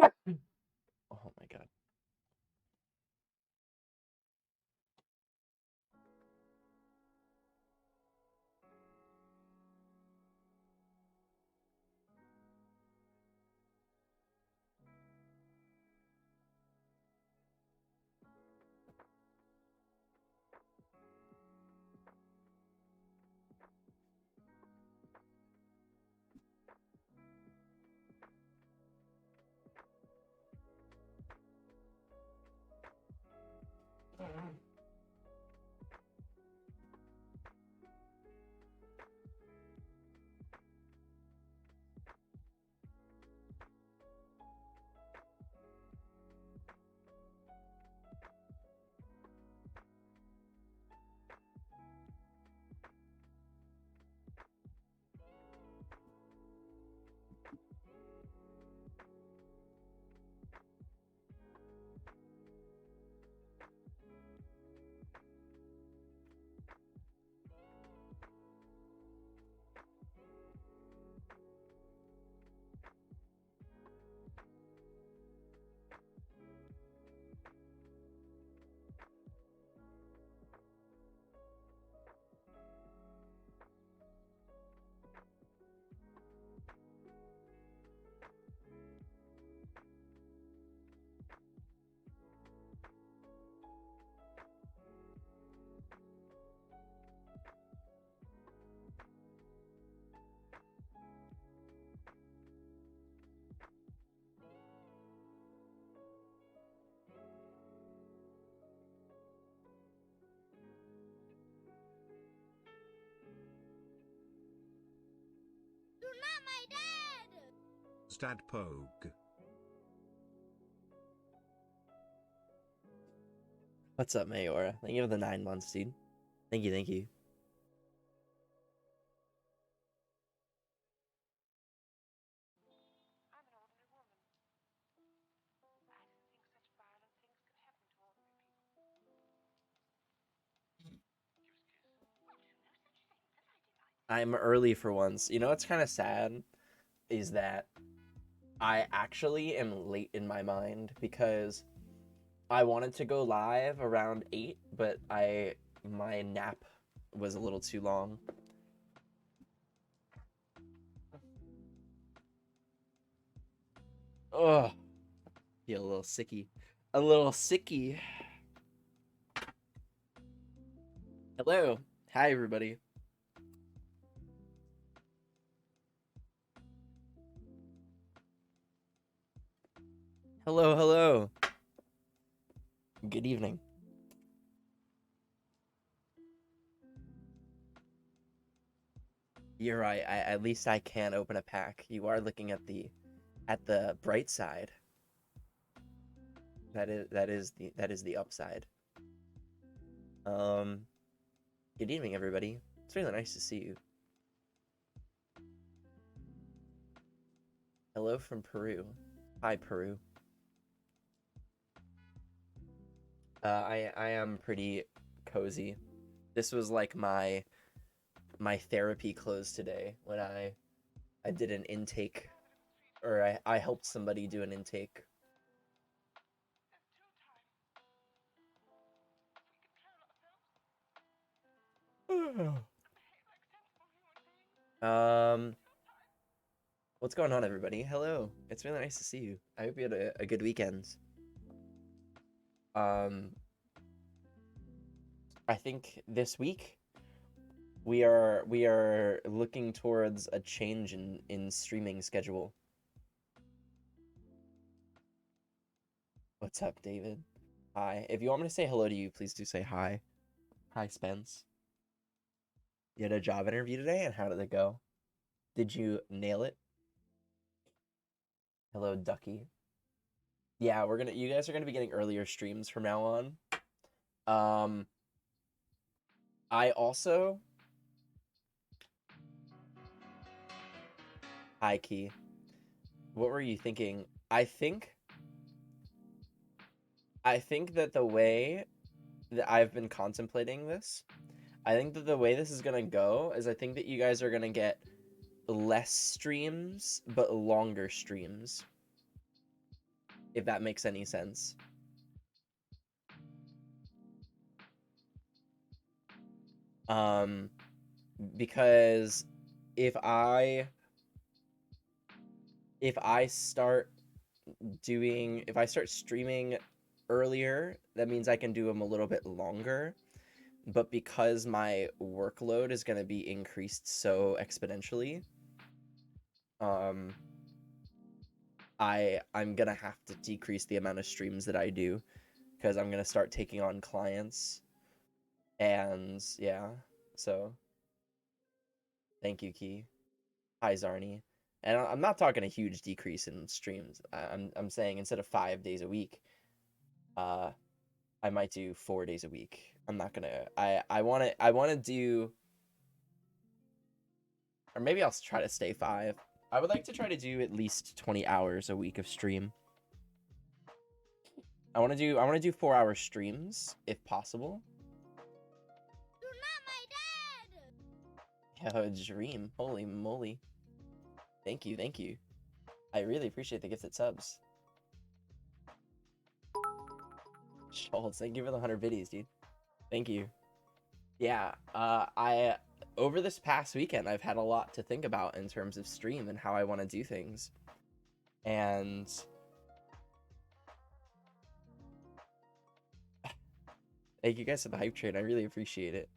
Oh my god. Stadpogue. What's up, Mayora? Thank you for the 9 months, dude. Thank you, thank you. I'm early for once. You know what's kind of sad is that I actually am late in my mind because I wanted to go live around 8, but my nap was a little too long. Ugh. Feel a little sicky. A little sicky. Hello. Hi, everybody. Hello, hello. Good evening. You're right. At least I can open a pack. You are looking at the bright side. That is the upside. Good evening, everybody. It's really nice to see you. Hello from Peru. Hi, Peru. I am pretty cozy. This was like my therapy clothes today when I did an intake, or I helped somebody do an intake. What's going on, everybody? Hello. It's really nice to see you. I hope you had a good weekend. Um, I think this week we are looking towards a change in streaming schedule. What's up, David? Hi. If you want me to say hello to you, please do say hi. Hi, Spence. You had a job interview today, and how did it go? Did you nail it? Hello, Ducky. Yeah, you guys are gonna be getting earlier streams from now on. Um, I also Hi, Key. What were you thinking? I think that the way that I've been contemplating this, I think that the way this is gonna go is I think that you guys are gonna get less streams but longer streams. if that makes any sense. Because if I start streaming earlier, that means I can do them a little bit longer. But because my workload is going to be increased so exponentially, I'm going to have to decrease the amount of streams that I do, because I'm going to start taking on clients. And yeah, so thank you, Key. Hi, Zarni. And I'm not talking a huge decrease in streams. I'm saying instead of 5 days a week, I might do 4 days a week. I'm not gonna. I want to do, or maybe I'll try to stay 5. I would like to try to do at least 20 hours a week of stream. I want to do 4-hour streams if possible. You're not my dad. Yo, Dream. Holy moly. Thank you. I really appreciate the gifted subs. Schultz, thank you for the 100 biddies, dude. Thank you. Yeah, I over this past weekend, I've had a lot to think about in terms of stream and how I want to do things. And thank you guys for the hype train. I really appreciate it.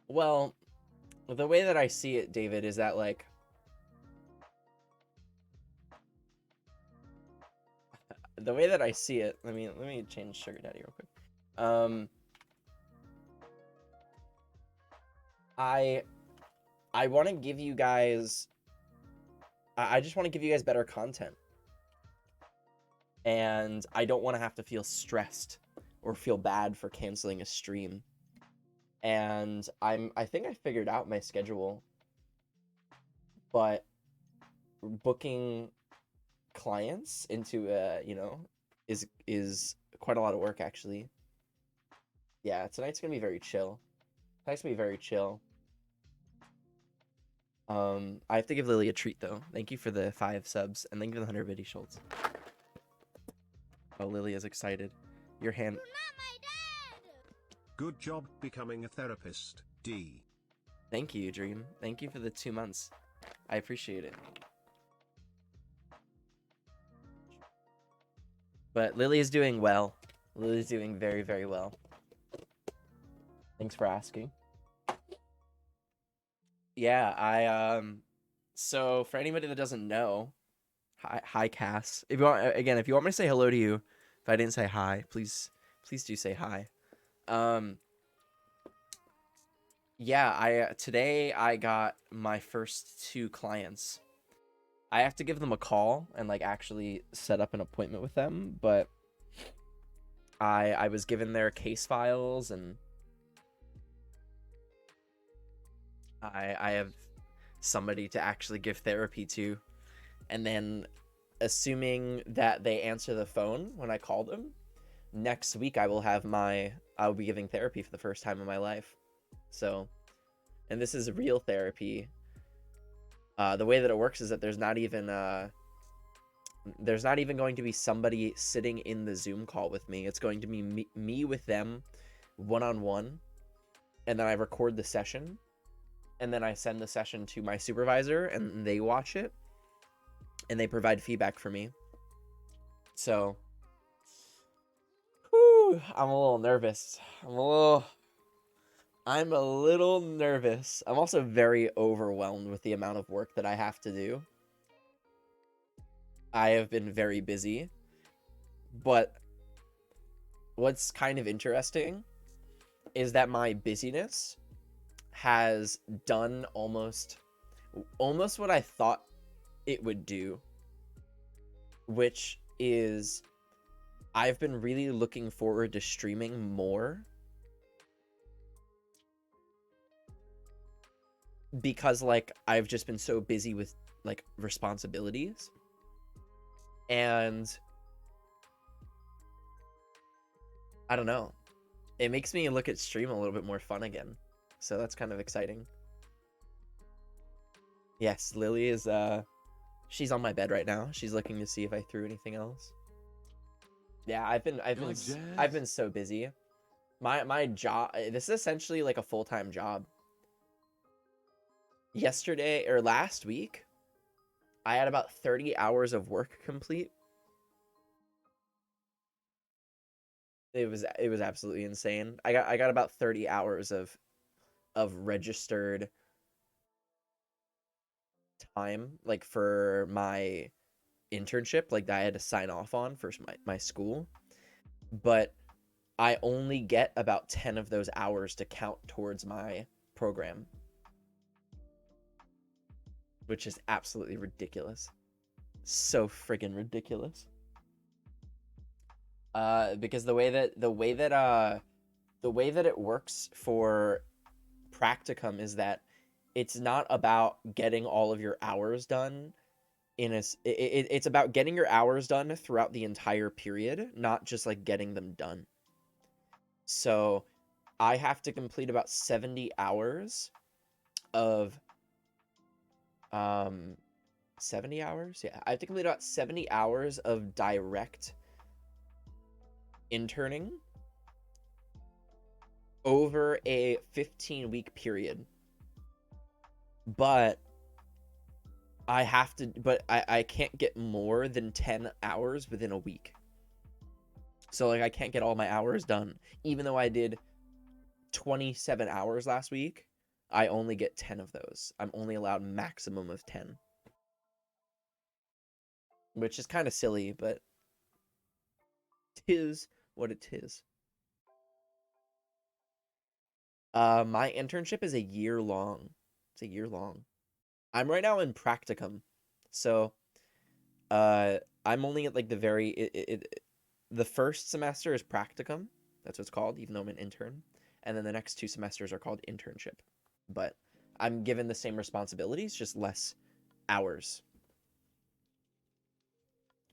Well, the way that I see it, David, is that like the way that I see it, let me change Sugar Daddy real quick. I want to give you guys I just want to give you guys better content. And I don't want to have to feel stressed or feel bad for canceling a stream. And I think I figured out my schedule. But booking clients into is quite a lot of work, actually. Yeah, tonight's gonna be very chill. I have to give Lily a treat though. Thank you for the 5 subs and thank you for the 100 Biddy Schultz. Oh, Lily is excited. Your hand. You're not my dad. Good job becoming a therapist, D. Thank you, Dream. Thank you for the 2 months. I appreciate it. But Lily is doing well. Lily's doing very, very well. Thanks for asking. Yeah, so for anybody that doesn't know, hi Cass. If you want me to say hello to you, if I didn't say hi, please do say hi. Yeah, today I got my first 2 clients. I have to give them a call and like actually set up an appointment with them, but I was given their case files and I have somebody to actually give therapy to, and then assuming that they answer the phone when I call them, next week I'll be giving therapy for the first time in my life. So, and this is real therapy. The way that it works is that there's not even going to be somebody sitting in the Zoom call with me. It's going to be me with them one-on-one, and then I record the session, and then I send the session to my supervisor, and they watch it, and they provide feedback for me. So, whew, I'm a little nervous. I'm a little nervous. I'm also very overwhelmed with the amount of work that I have to do. I have been very busy, but what's kind of interesting is that my busyness has done almost what I thought it would do, which is I've been really looking forward to streaming more because like I've just been so busy with like responsibilities, and I don't know, it makes me look at stream a little bit more fun again, so that's kind of exciting. Yes, Lily is She's on my bed right now. She's looking to see if I threw anything else. Yeah, I've been so busy. My job, this is essentially like a full-time job. Yesterday or last week, I had about 30 hours of work complete. It was absolutely insane. I got about 30 hours of registered time, like for my internship, like that I had to sign off on for my school. But I only get about 10 of those hours to count towards my program, which is absolutely ridiculous. So friggin' ridiculous. Because the way that it works for practicum is that it's not about getting all of your hours done it's about getting your hours done throughout the entire period, not just like getting them done. So I have to complete about 70 hours of 70 hours. Yeah, I have to complete about 70 hours of direct interning over a 15-week period. But I can't get more than 10 hours within a week. So like I can't get all my hours done. Even though I did 27 hours last week, I only get 10 of those. I'm only allowed maximum of 10. Which is kind of silly, but tis what it is. My internship is a year long. It's a year long. I'm right now in practicum. So I'm only at like the first semester is practicum. That's what it's called, even though I'm an intern. And then the next 2 semesters are called internship. But I'm given the same responsibilities, just less hours.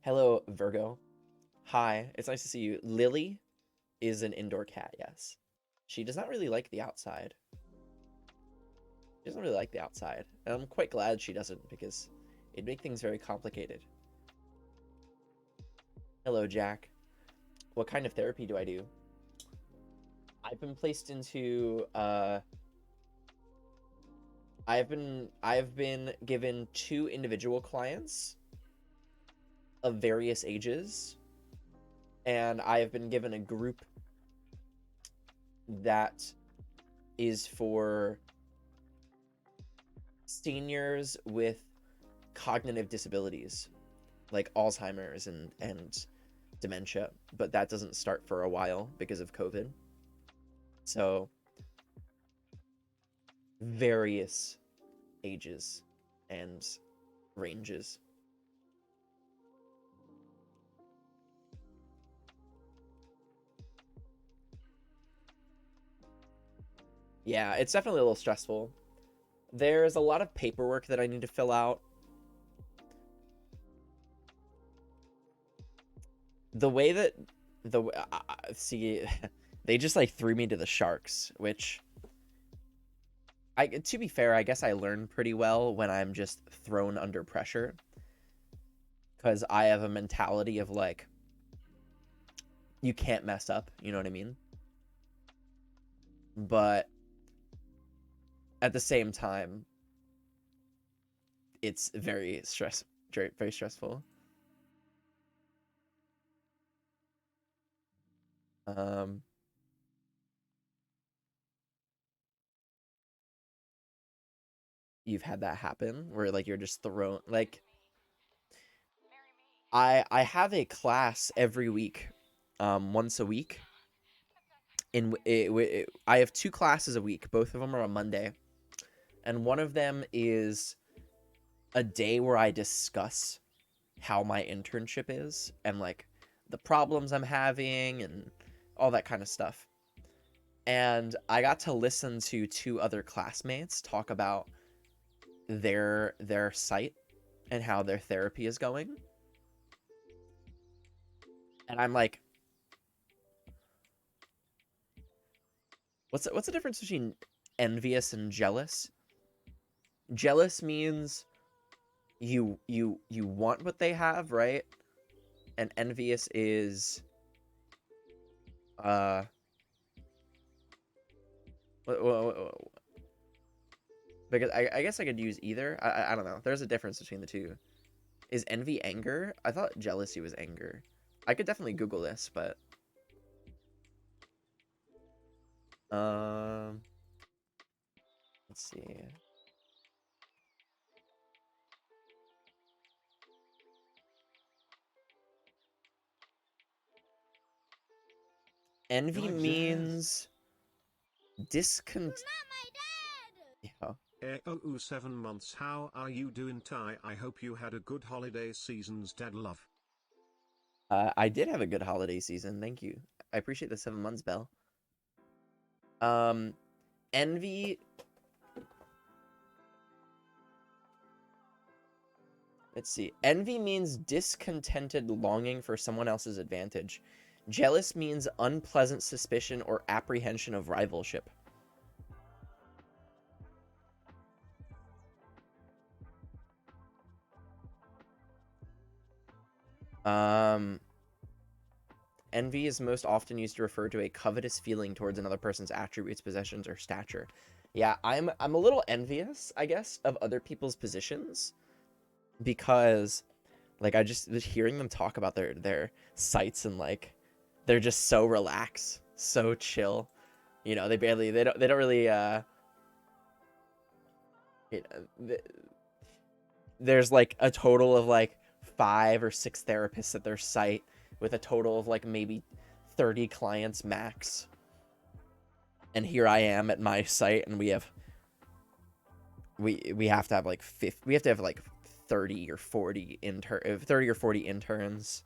Hello, Virgo. Hi, it's nice to see you. Lily is an indoor cat, yes. She does not really like the outside. She doesn't really like the outside. And I'm quite glad she doesn't, because it'd make things very complicated. Hello, Jack. What kind of therapy do I do? I've been placed into I've been given 2 individual clients of various ages, and I have been given a group that is for seniors with cognitive disabilities like Alzheimer's and dementia, but that doesn't start for a while because of COVID. So various ages and ranges. Yeah, it's definitely a little stressful. There's a lot of paperwork that I need to fill out. The way that see, they just like threw me to the sharks, which to be fair, I guess I learn pretty well when I'm just thrown under pressure, because I have a mentality of like, you can't mess up, you know what I mean? But at the same time, it's very stressful. Um, you've had that happen where like you're just thrown like I have a class every week, once a week. I have 2 classes a week. Both of them are on Monday, and one of them is a day where I discuss how my internship is and like the problems I'm having and all that kind of stuff. And I got to listen to 2 other classmates talk about their site and how their therapy is going. And I'm like, what's the difference between envious and jealous? Jealous means you want what they have, right? And envious is uh because I guess I could use either. I don't know. There's a difference between the two. Is envy anger? I thought jealousy was anger. I could definitely Google this, but um let's see. Envy Like jazz. means discontent. Yeah. Oh, 7 months. How are you doing, Ty? I hope you had a good holiday seasons, Dad love. I did have a good holiday season. Thank you. I appreciate the 7 months, Bell. Um, envy. Let's see. Envy means discontented longing for someone else's advantage. Jealous means unpleasant suspicion or apprehension of rivalship. Um, Envy is most often used to refer to a covetous feeling towards another person's attributes, possessions, or stature. Yeah, I'm a little envious, I guess, of other people's positions because like I just was hearing them talk about their sites and like they're just so relaxed, so chill. You know, they don't really you know, there's like a total of like 5 or 6 therapists at their site with a total of like maybe 30 clients max. And here I am at my site and we have to have like 50, we have to have like 30 or 40 interns,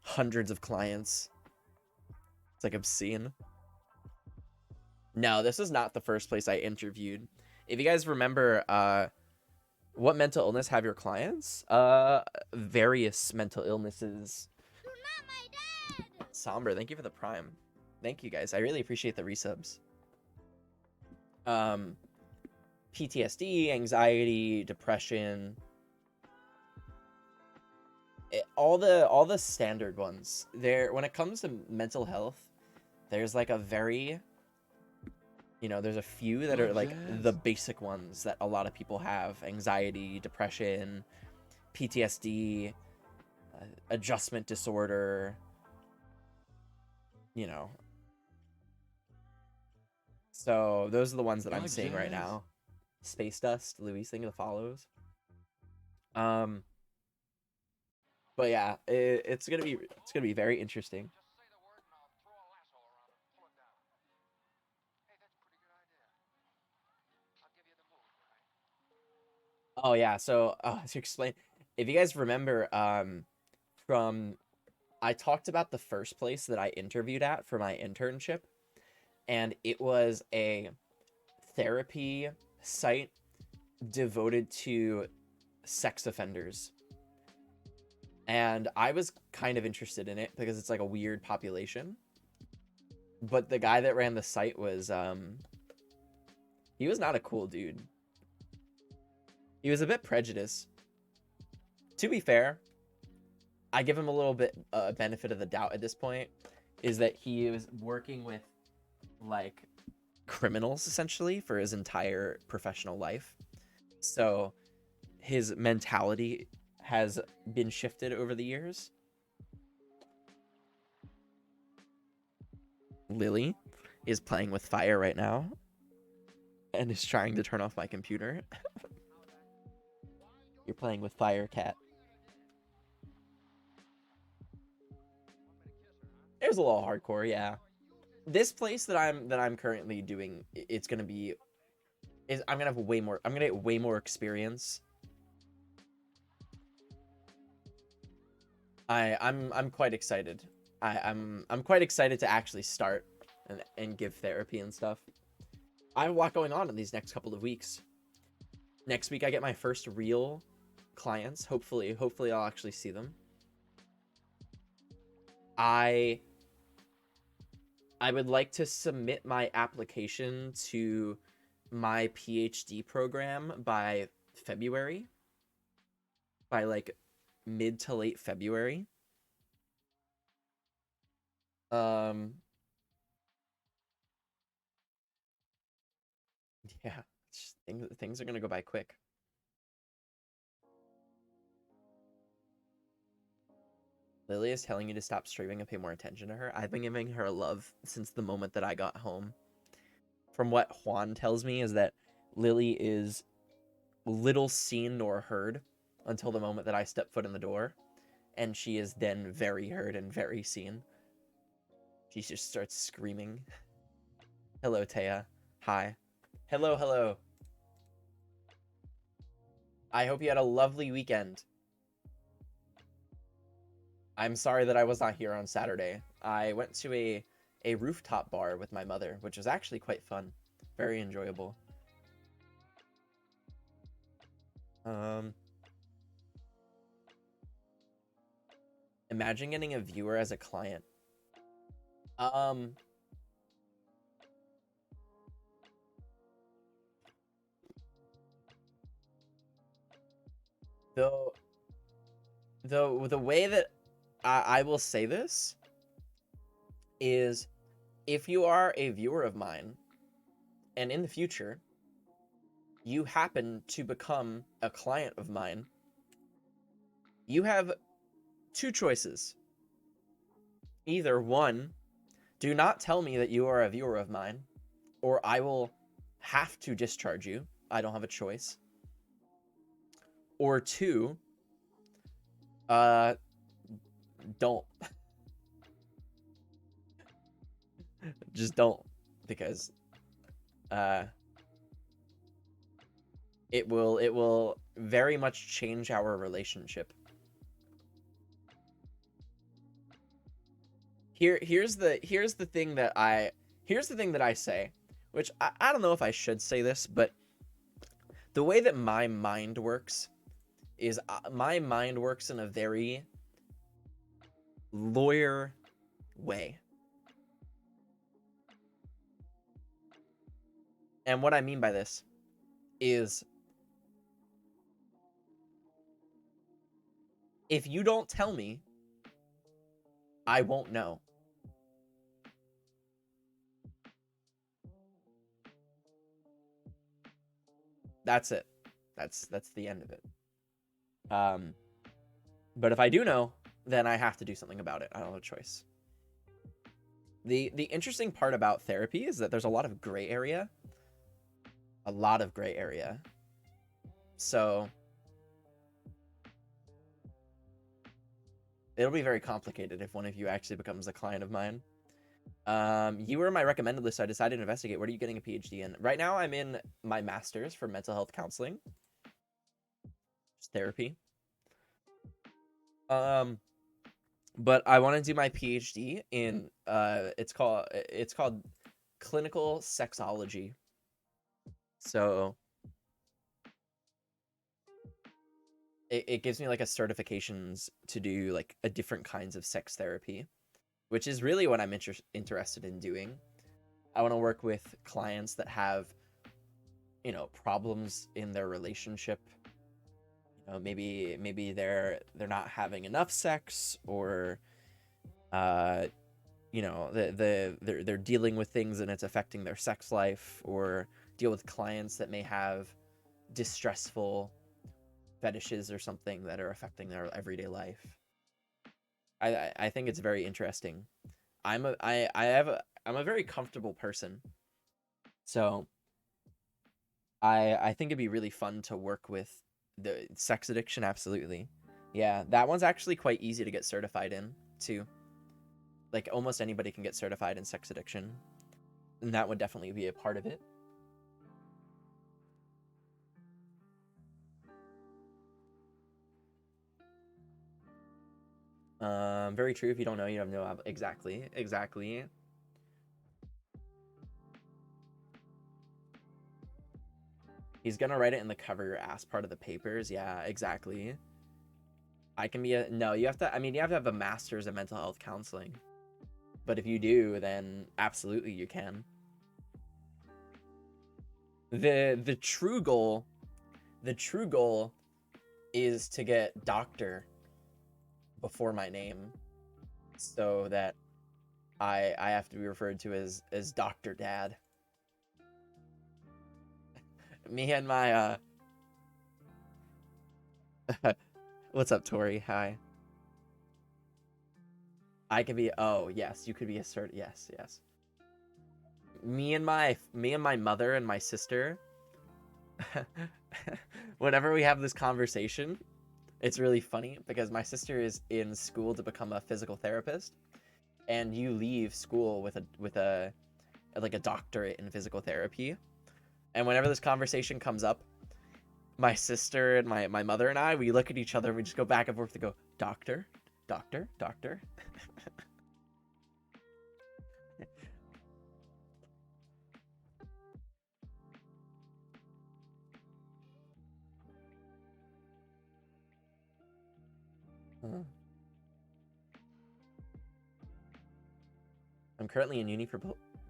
hundreds of clients. It's like obscene. No, this is not the first place I interviewed. If you guys remember, what mental illness have your clients? Various mental illnesses. Somber, thank you for the prime. Thank you guys. I really appreciate the resubs. Um, PTSD, anxiety, depression, all the standard ones. There, when it comes to mental health, there's like a very, there's a few that are like the basic ones that a lot of people have: anxiety, depression, PTSD, adjustment disorder. You know, so those are the ones that I'm seeing right now. Space Dust, Luis, thing that follows. Um, but yeah, it's gonna be very interesting. Oh yeah, so to explain, if you guys remember, from I talked about the first place that I interviewed at for my internship, and it was a therapy site devoted to sex offenders. And I was kind of interested in it because it's like a weird population. But the guy that ran the site was he was not a cool dude. He was a bit prejudiced. To be fair, I give him a little bit benefit of the doubt at this point, is that he was working with like criminals essentially for his entire professional life. So his mentality has been shifted over the years. Lily is playing with fire right now and is trying to turn off my computer. You're playing with fire, cat. It was a little hardcore, yeah. This place that I'm currently doing, it's gonna be is I'm gonna have way more. I'm gonna get way more experience. I'm quite excited. I'm quite excited to actually start and give therapy and stuff. I have a lot going on in these next couple of weeks. Next week I get my first real clients. Hopefully I'll actually see them. I I would like to submit my application to my PhD program by February. by like mid to late February. Um, yeah, things are gonna go by quick. Lily is telling you to stop streaming and pay more attention to her. I've been giving her love since the moment that I got home. From what Juan tells me is that Lily is little seen nor heard until the moment that I step foot in the door, and she is then very heard and very seen. She just starts screaming. Hello, Taya. Hi. Hello, hello. I hope you had a lovely weekend. I'm sorry that I was not here on Saturday. I went to a rooftop bar with my mother, which was actually quite fun. Very enjoyable. Imagine getting a viewer as a client. Though the way that I will say this is, if you are a viewer of mine and in the future you happen to become a client of mine, you have two choices. Either one, do not tell me that you are a viewer of mine, or I will have to discharge you. I don't have a choice. Or two, don't. Just don't, because it will very much change our relationship. Here's the thing that I say, which I don't know if I should say this, but the way that my mind works is, my mind works in a very lawyer way. And what I mean by this is, if you don't tell me, I won't know. That's it. That's the end of it. But if I do know, then I have to do something about it. I don't have a choice. The interesting part about therapy is that there's a lot of gray area. A lot of gray area. So it'll be very complicated if one of you actually becomes a client of mine. You were my recommended list, so I decided to investigate. What are you getting a PhD in? Right now, I'm in my master's for mental health counseling. Just therapy. But I want to do my PhD in it's called clinical sexology. So it gives me like a certifications to do like a different kinds of sex therapy, which is really what I'm interested in doing. I want to work with clients that have, problems in their relationship. Maybe they're not having enough sex, or they're dealing with things and it's affecting their sex life, or deal with clients that may have distressful fetishes or something that are affecting their everyday life. I think it's very interesting. I'm a very comfortable person, so I think it'd be really fun to work with the sex addiction. Absolutely. Yeah, that one's actually quite easy to get certified in too. Like, almost anybody can get certified in sex addiction, and that would definitely be a part of it. Very true. If you don't know, you have no exactly. He's gonna write it in the cover your ass part of the papers. Yeah, exactly. I can be a no. You have to. I mean, you have to have a master's in mental health counseling. But if you do, then absolutely you can. The true goal is to get doctor before my name, so that I have to be referred to as Dr. Dad. Me and my what's up, Tori? Hi. I could be, oh yes, you could be a cert, yes, yes. Me and my mother and my sister, whenever we have this conversation, it's really funny because my sister is in school to become a physical therapist, and you leave school with a like a doctorate in physical therapy. And whenever this conversation comes up, my sister and my mother and I, we look at each other and we just go back and forth to go, doctor, doctor, doctor. I'm currently in uni for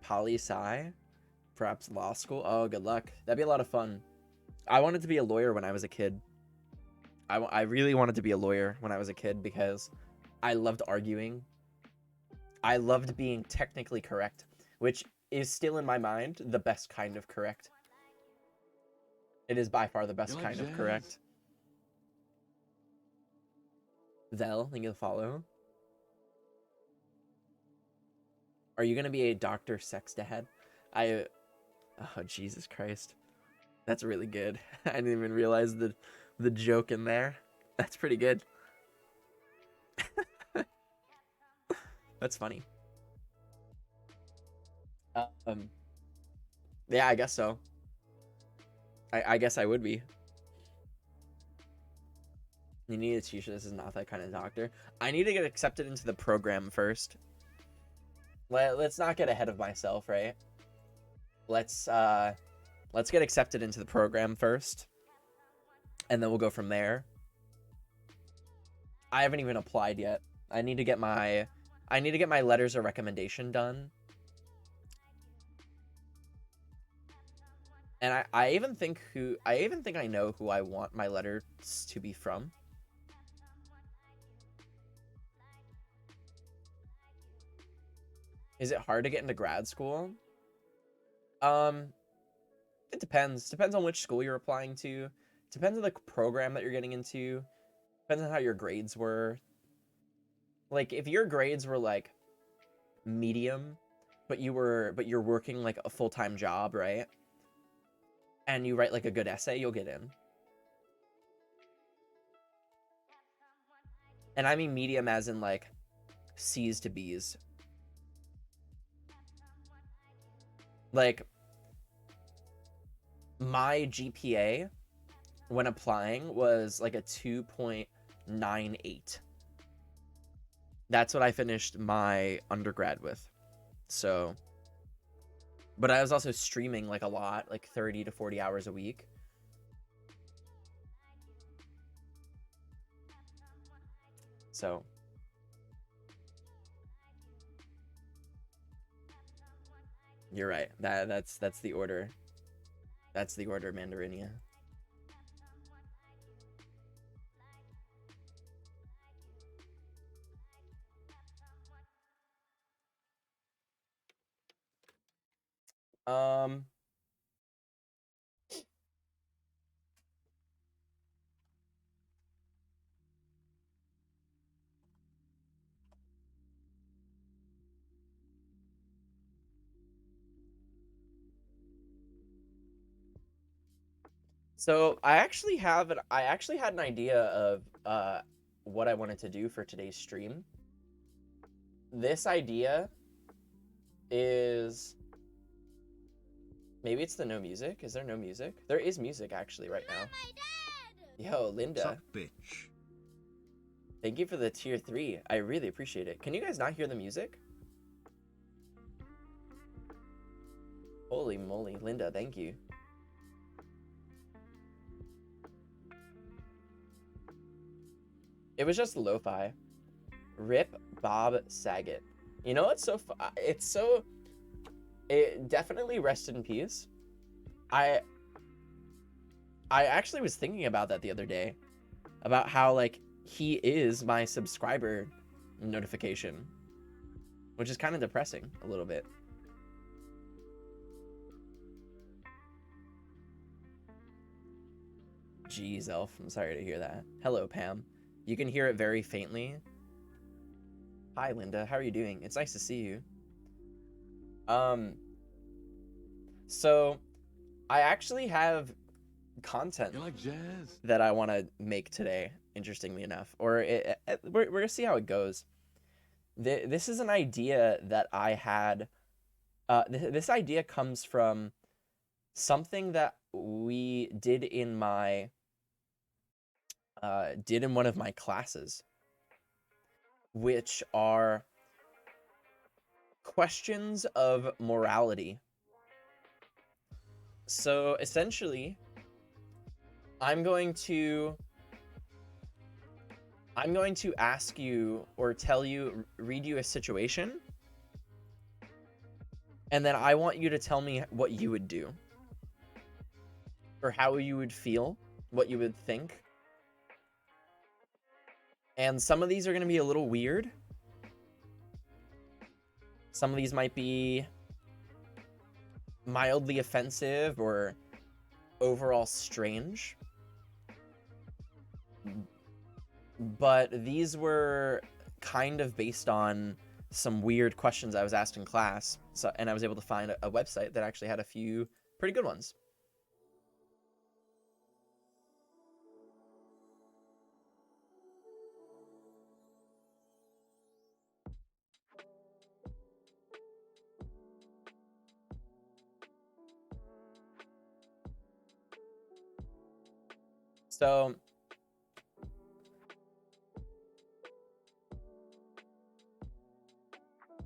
poli-sci, perhaps law school. Oh, good luck. That'd be a lot of fun. I wanted to be a lawyer when I was a kid. I really wanted to be a lawyer when I was a kid because I loved arguing. I loved being technically correct, which is still in my mind the best kind of correct. It is by far the best kind of correct. Zel, thank you for the follow. Are you gonna be a Dr. Sextahead? Oh Jesus Christ, that's really good. I didn't even realize the joke in there. That's pretty good. That's funny. Yeah, I guess so. I guess I would be. You need to teach this is not that kind of doctor. I need to get accepted into the program first. Let's not get ahead of myself, right? Let's get accepted into the program first, and then we'll go from there. I haven't even applied yet. I need to get my letters of recommendation done. And I even think I know who I want my letters to be from. Is it hard to get into grad school? It depends. Depends on which school you're applying to. Depends on the program that you're getting into. Depends on how your grades were. Like, if your grades were like medium, but you're working like a full-time job, right? And you write like a good essay, you'll get in. And I mean medium as in like C's to B's. Like, my GPA when applying was like a 2.98. That's what I finished my undergrad with. So, but I was also streaming like a lot, like 30 to 40 hours a week. So, you're right. That's the order. That's the order, Mandarinia. So I actually had an idea of what I wanted to do for today's stream. This idea is, maybe it's the no music. Is there no music? There is music actually right now. Yo, Linda. Sup, bitch. Thank you for the tier 3. I really appreciate it. Can you guys not hear the music? Holy moly, Linda, thank you. It was just lo-fi. Rip Bob Saget. You know what's so it definitely rest in peace. I actually was thinking about that the other day. about how like he is my subscriber notification, which is kind of depressing a little bit. Jeez, Elf, I'm sorry to hear that. Hello, Pam. You can hear it very faintly. Hi, Linda. How are you doing? It's nice to see you. So I actually have content You like jazz? that I want to make today, interestingly enough. Or we're going to see how it goes. This is an idea that I had. This idea comes from something that we did in my one of my classes, which are questions of morality. So essentially, I'm going to ask you or read you a situation, and then I want you to tell me what you would do, or how you would feel, what you would think. And some of these are going to be a little weird. Some of these might be mildly offensive or overall strange. But these were kind of based on some weird questions I was asked in class. And I was able to find a website that actually had a few pretty good ones. So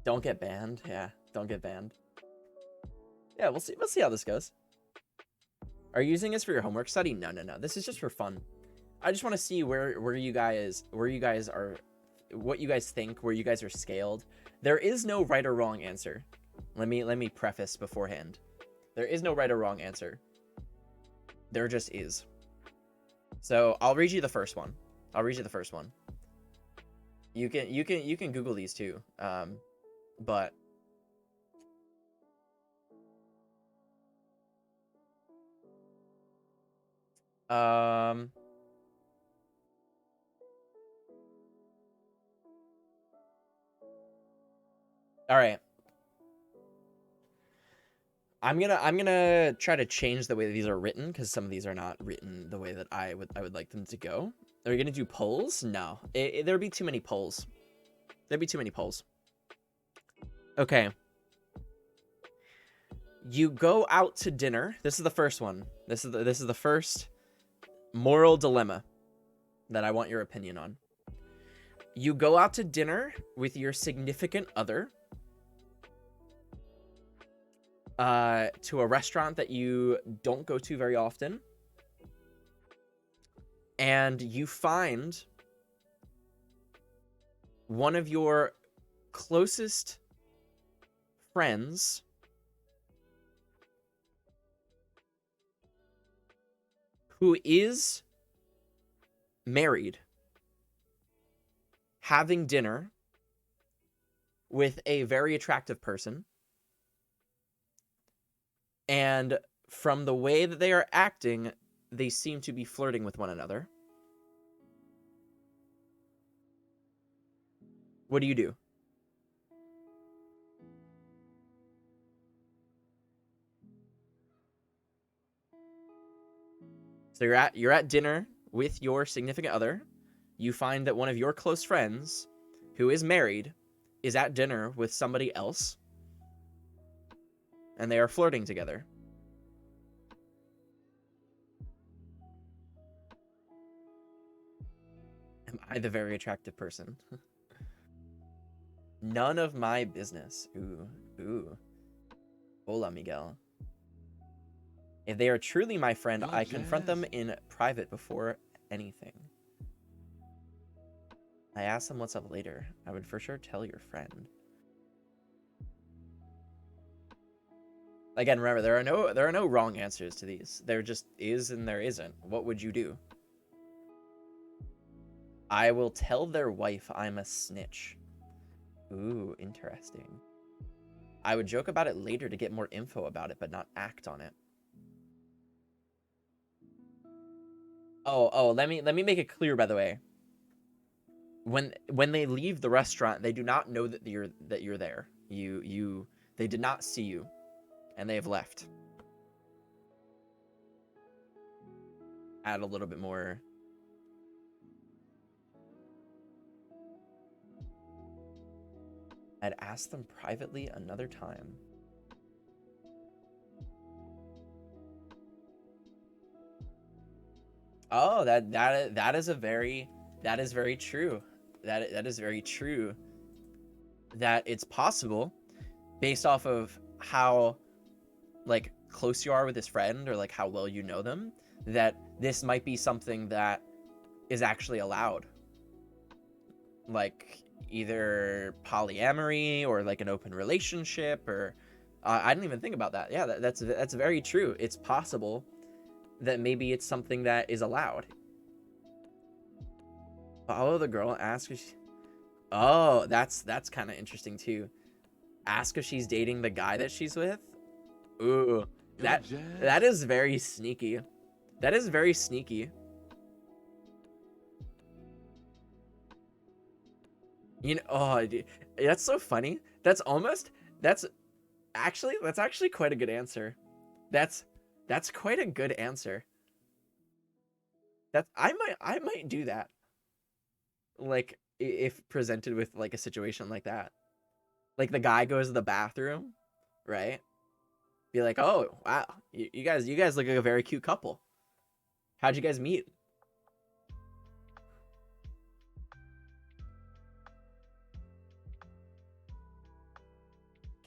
don't get banned. Yeah, don't get banned. Yeah, we'll see. We'll see how this goes. Are you using this for your homework study? No. This is just for fun. I just want to see where you guys are, what you guys think, where you guys are scaled. There is no right or wrong answer. Let me preface beforehand. There is no right or wrong answer. There just is. So I'll read you the first one. You can Google these too. But all right. I'm gonna try to change the way that these are written, because some of these are not written the way that I would like them to go. Are we gonna do polls? No, there'd be too many polls. Okay. You go out to dinner. This is the first one. This is the first moral dilemma that I want your opinion on. You go out to dinner with your significant other, to a restaurant that you don't go to very often, and you find one of your closest friends who is married having dinner with a very attractive person. And from the way that they are acting, they seem to be flirting with one another. What do you do? So you're at dinner with your significant other. You find that one of your close friends, who is married, is at dinner with somebody else, and they are flirting together. Am I the very attractive person? None of my business. Ooh. Hola, Miguel. If they are truly my friend, I confront them in private before anything. I ask them what's up later. I would for sure tell your friend. Again, remember, there are no wrong answers to these. There just is and there isn't. What would you do? I will tell their wife I'm a snitch. Ooh, interesting. I would joke about it later to get more info about it, but not act on it. Oh, let me make it clear, by the way. When they leave the restaurant, they do not know that you're there. They did not see you, and they have left. Add a little bit more. I'd ask them privately another time. Oh, that is very true. That is very true. That it's possible, based off of how like close you are with this friend, or like how well you know them, that this might be something that is actually allowed. Like either polyamory or like an open relationship, or I didn't even think about that. Yeah, that's very true. It's possible that maybe it's something that is allowed. Follow the girl, ask if she... Oh, that's kind of interesting too. Ask if she's dating the guy that she's with. Ooh, that is very sneaky. That is very sneaky. You know, oh, dude, that's so funny. That's actually quite a good answer. That's quite a good answer. I might do that. Like if presented with like a situation like that. Like the guy goes to the bathroom, right? Be like, "Oh, wow. You guys look like a very cute couple. How'd you guys meet?"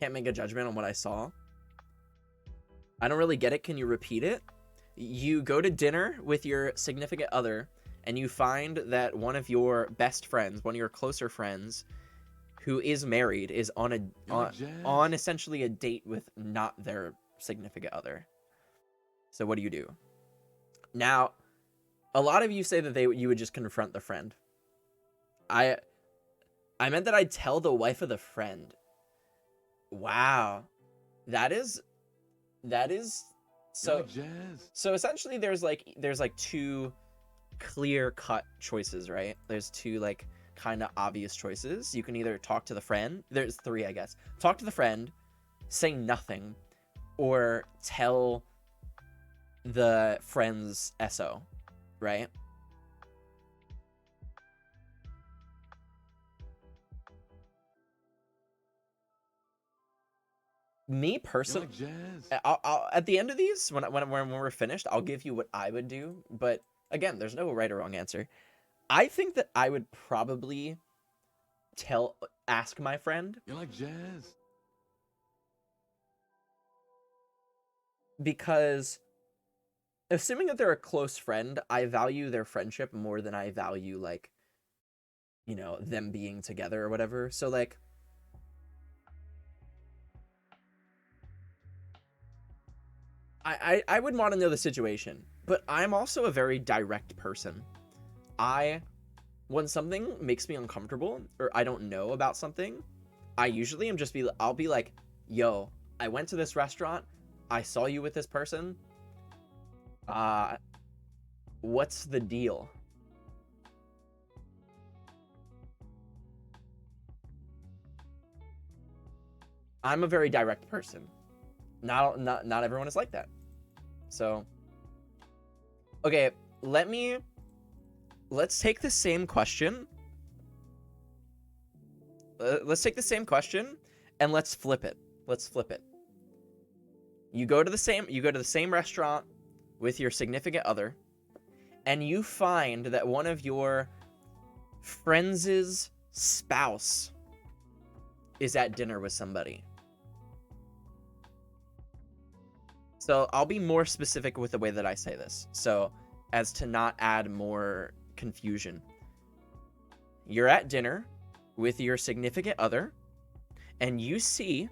Can't make a judgment on what I saw. I don't really get it. Can you repeat it? You go to dinner with your significant other, and you find that one of your best friends, one of your closer friends, who is married, is on essentially a date with not their significant other. So what do you do? Now, a lot of you say that you would just confront the friend. I meant that I'd tell the wife of the friend. Wow. That is so essentially there's like two clear cut choices, right? There's two like kind of obvious choices. You can either talk to the friend. There's three, I guess. Talk to the friend, say nothing, or tell the friend's SO, right? Me personally, I'll at the end of these, when we're finished, I'll give you what I would do. But again, there's no right or wrong answer. I think that I would probably ask my friend. You like jazz? Because assuming that they're a close friend, I value their friendship more than I value, like, you know, them being together or whatever. So like, I would want to know the situation, but I'm also a very direct person. When something makes me uncomfortable or I don't know about something, I usually I'll be like, yo, I went to this restaurant, I saw you with this person. What's the deal? I'm a very direct person. Not everyone is like that. So, okay, let's take the same question. Let's take the same question and let's flip it. You go to the same restaurant with your significant other, and you find that one of your friends' spouse is at dinner with somebody. So I'll be more specific with the way that I say this, so as to not add more confusion. You're at dinner with your significant other, and you see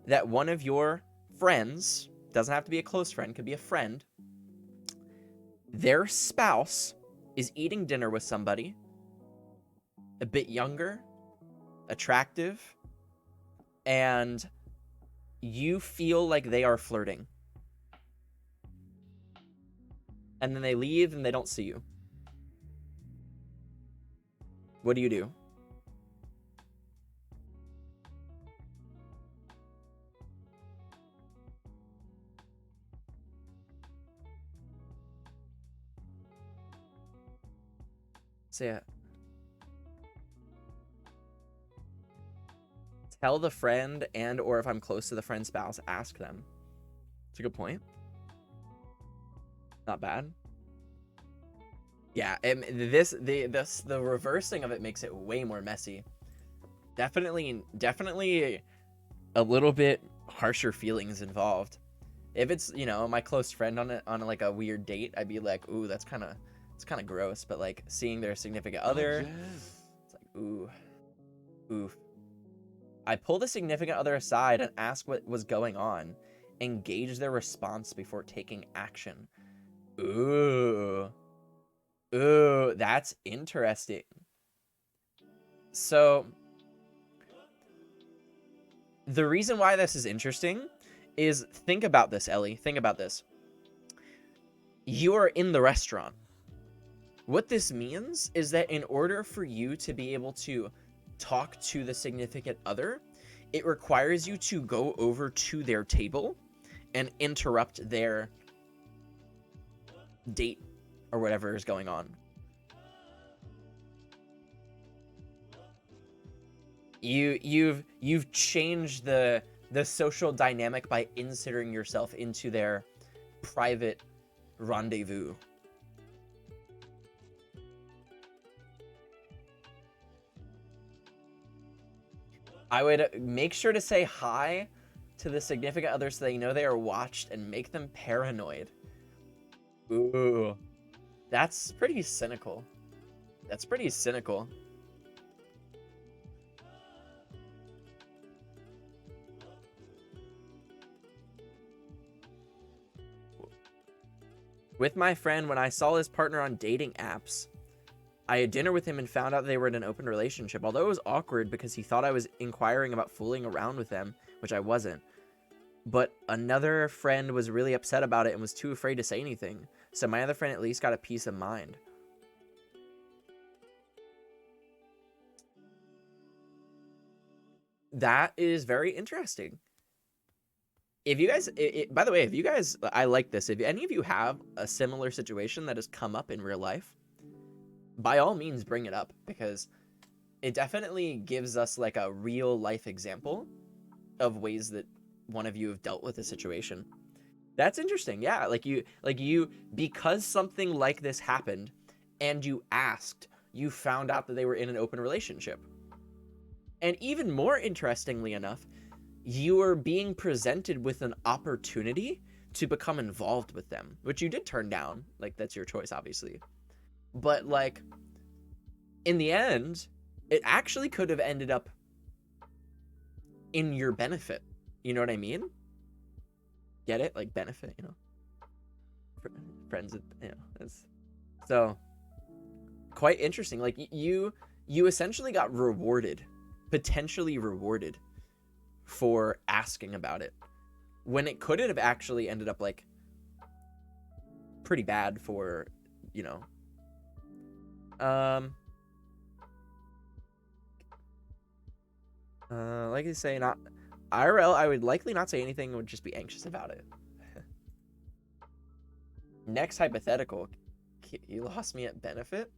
that one of your friends, doesn't have to be a close friend, could be a friend, their spouse is eating dinner with somebody, a bit younger, attractive, and you feel like they are flirting. And then they leave and they don't see you. What do you do? So yeah. Tell the friend, and or if I'm close to the friend's spouse, ask them. It's a good point. Not bad. Yeah, the reversing of it makes it way more messy. Definitely a little bit harsher feelings involved. If it's, you know, my close friend on like a weird date, I'd be like, ooh, it's kind of gross. But like seeing their significant other, it's like, ooh. I pull the significant other aside and ask what was going on. Engage their response before taking action. Ooh, that's interesting. So the reason why this is interesting is, think about this, Ellie. Think about this. You are in the restaurant. What this means is that in order for you to be able to talk to the significant other, it requires you to go over to their table and interrupt their date or whatever is going on. You've changed the social dynamic by inserting yourself into their private rendezvous. I would make sure to say hi to the significant other so they know they are watched and make them paranoid. Ooh, that's pretty cynical. That's pretty cynical. With my friend, when I saw his partner on dating apps, I had dinner with him and found out they were in an open relationship. Although it was awkward because he thought I was inquiring about fooling around with them, which I wasn't. But another friend was really upset about it and was too afraid to say anything. So my other friend at least got a peace of mind. That is very interesting. If you guys, by the way, if you guys, I like this. If any of you have a similar situation that has come up in real life, by all means bring it up, because it definitely gives us like a real life example of ways that one of you have dealt with a situation. That's interesting. Yeah, like you because something like this happened and you asked, you found out that they were in an open relationship. And even more interestingly enough, you are being presented with an opportunity to become involved with them, which you did turn down. Like, that's your choice, obviously. But like, in the end, it actually could have ended up in your benefit. You know what I mean? Get it? Like, benefit, you know? Friends, you know. It's... So, quite interesting. Like, you essentially got rewarded, potentially rewarded, for asking about it, when it could have actually ended up like pretty bad for, you know, like I say, not IRL, I would likely not say anything, would just be anxious about it. Next hypothetical. You lost me at benefit.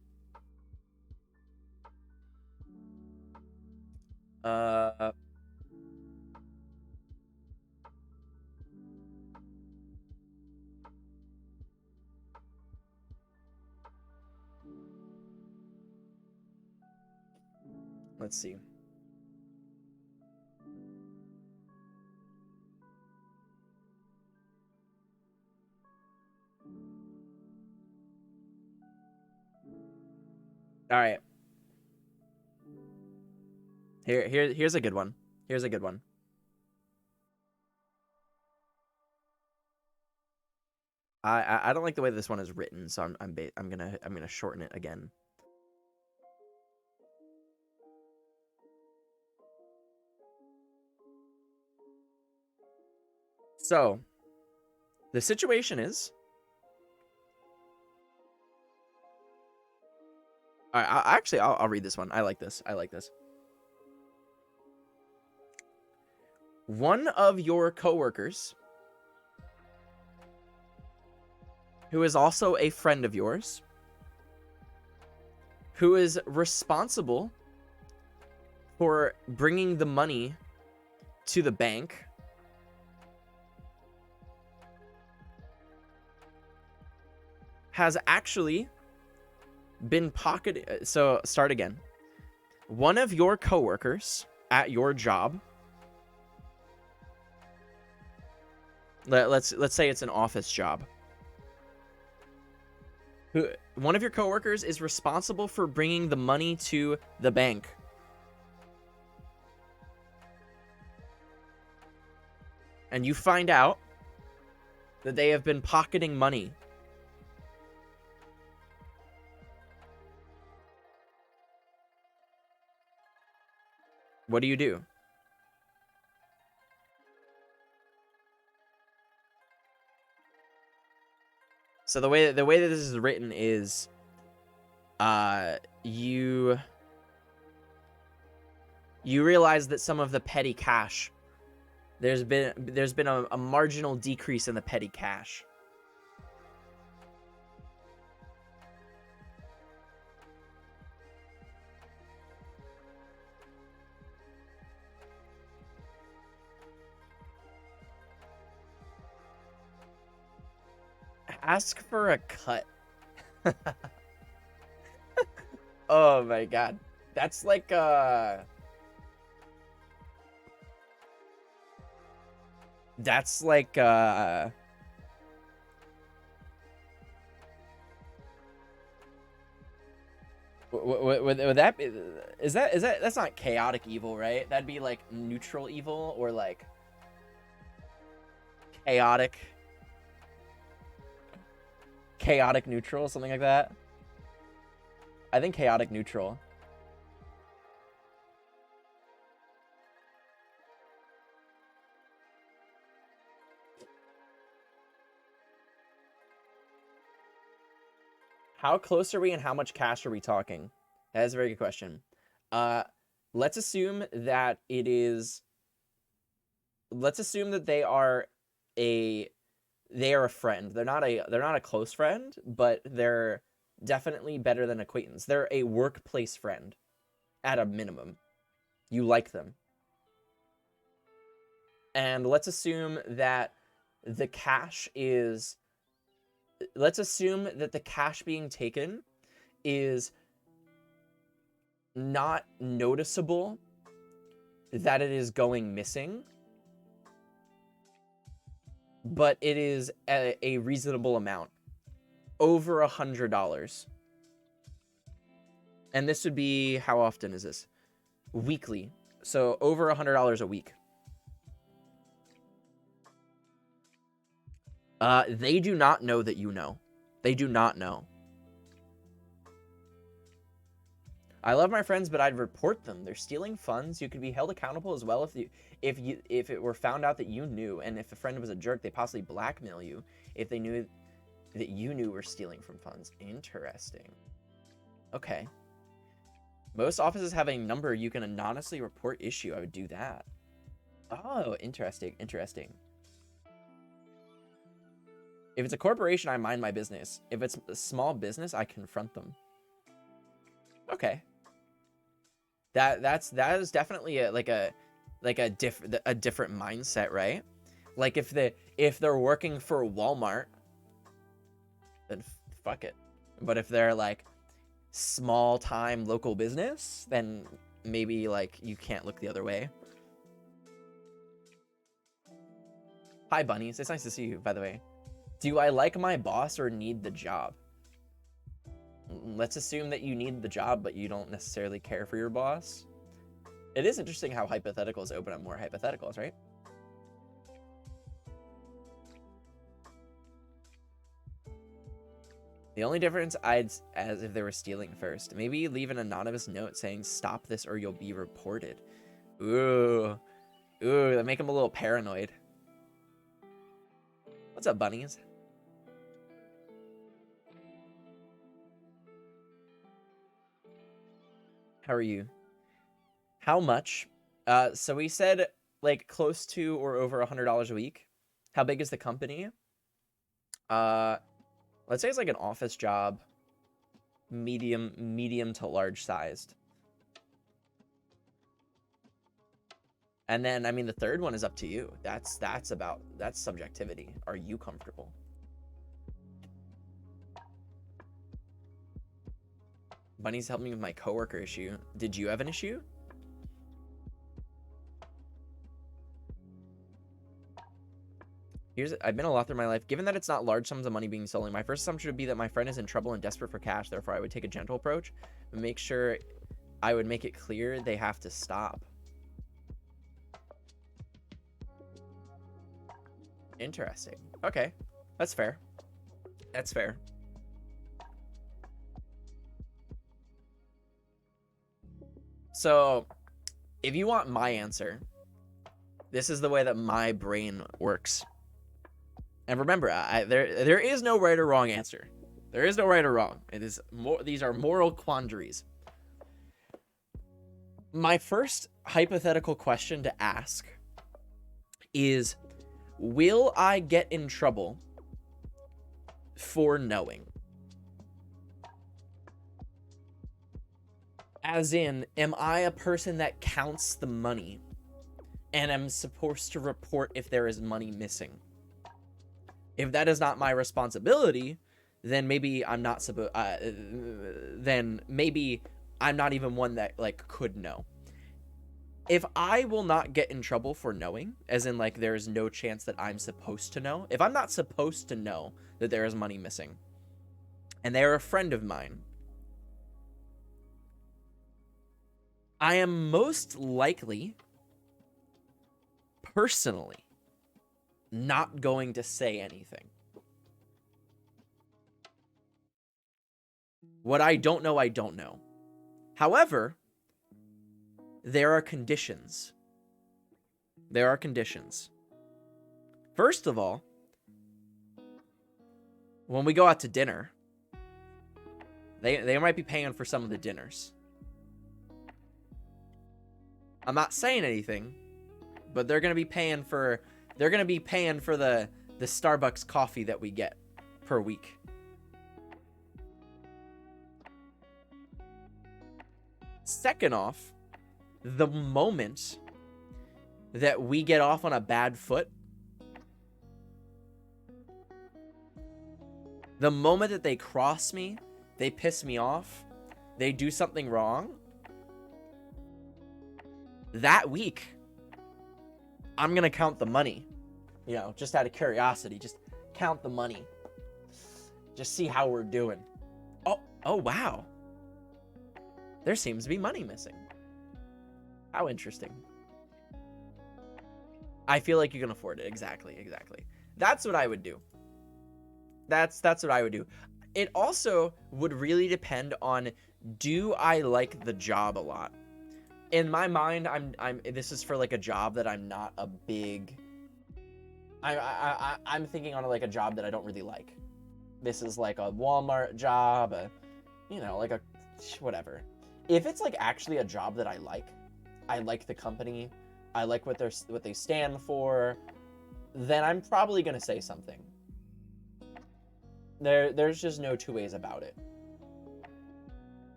Let's see. All right. Here's a good one. Here's a good one. I don't like the way this one is written, so I'm gonna shorten it again. So, the situation is... All right, actually, I'll read this one. I like this. I like this. One of your coworkers, who is also a friend of yours, who is responsible for bringing the money to the bank, has actually been pocketed. So start again. One of your coworkers at your job, let's say it's an office job, one of your coworkers is responsible for bringing the money to the bank. And you find out that they have been pocketing money. What do you do? So the way that this is written is, you realize that some of the petty cash, there's been a marginal decrease in the petty cash. Ask for a cut. Oh my god. That's like that's like would that be, is that that's not chaotic evil, right? That'd be like neutral evil, or like chaotic neutral, something like that. I think chaotic neutral. How close are we and how much cash are we talking? That is a very good question. Let's assume that it is... Let's assume that they are a friend. They're not a close friend, but they're definitely better than acquaintance. They're a workplace friend at a minimum. You like them. And let's assume that the cash is... Let's assume that the cash being taken is not noticeable that it is going missing, but it is a reasonable amount, over $100. And this would be, how often is this? Weekly. So over $100 a week. They do not know that you know. They do not know. I love my friends, but I'd report them. They're stealing funds. You could be held accountable as well if it were found out that you knew, and if a friend was a jerk, they possibly blackmail you if they knew that you knew were stealing from funds. Interesting. Okay. Most offices have a number you can anonymously report issue. I would do that. Oh, interesting. Interesting. If it's a corporation, I mind my business. If it's a small business, I confront them. Okay. That is definitely a different mindset, right? Like if they're working for Walmart, then fuck it. But if they're like small time local business, then maybe like you can't look the other way. Hi bunnies, it's nice to see you, by the way. Do I like my boss or need the job? Let's assume that you need the job, but you don't necessarily care for your boss. It is interesting how hypotheticals open up more hypotheticals, right? The only difference as if they were stealing first. Maybe leave an anonymous note saying, stop this or you'll be reported. Ooh, that make them a little paranoid. What's up, bunnies? How are you? How much? So we said like close to or over $100 a week. How big is the company? Let's say it's like an office job, medium to large sized. And then, I mean, the third one is up to you. That's subjectivity. Are you comfortable? Bunny's helped me with my coworker issue. Did you have an issue? I've been a lot through my life. Given that it's not large sums of money being stolen, my first assumption would be that my friend is in trouble and desperate for cash. Therefore, I would take a gentle approach and make sure I would make it clear they have to stop. Interesting. Okay. That's fair. That's fair. So, if you want my answer, this is the way that my brain works. And remember, there is no right or wrong answer. There is no right or wrong. These are moral quandaries. My first hypothetical question to ask is, will I get in trouble for knowing? As in, am I a person that counts the money and am supposed to report if there is money missing? If that is not my responsibility, then maybe I'm not then maybe I'm not even one that like could know. If I will not get in trouble for knowing, as in like there's no chance that I'm supposed to know, if I'm not supposed to know that there is money missing, and they're a friend of mine, I am most likely, personally, not going to say anything. What I don't know, I don't know. However, there are conditions. There are conditions. First of all, when we go out to dinner, they might be paying for some of the dinners. I'm not saying anything, but they're gonna be paying for the Starbucks coffee that we get per week. Second off, the moment that we get off on a bad foot, the moment that they cross me, they piss me off, they do something wrong, that week, I'm gonna count the money. You know, just out of curiosity, just count the money. Just see how we're doing. Oh wow. There seems to be money missing. How interesting. I feel like you can afford it. Exactly. That's what I would do. That's what I would do. It also would really depend on, do I like the job a lot? In my mind, this is for like a job that I'm not a big, I'm thinking on like a job that I don't really like. This is like a Walmart job, like a whatever. If it's like actually a job that I like the company, I like what they stand for, then I'm probably gonna say something. There's just no two ways about it.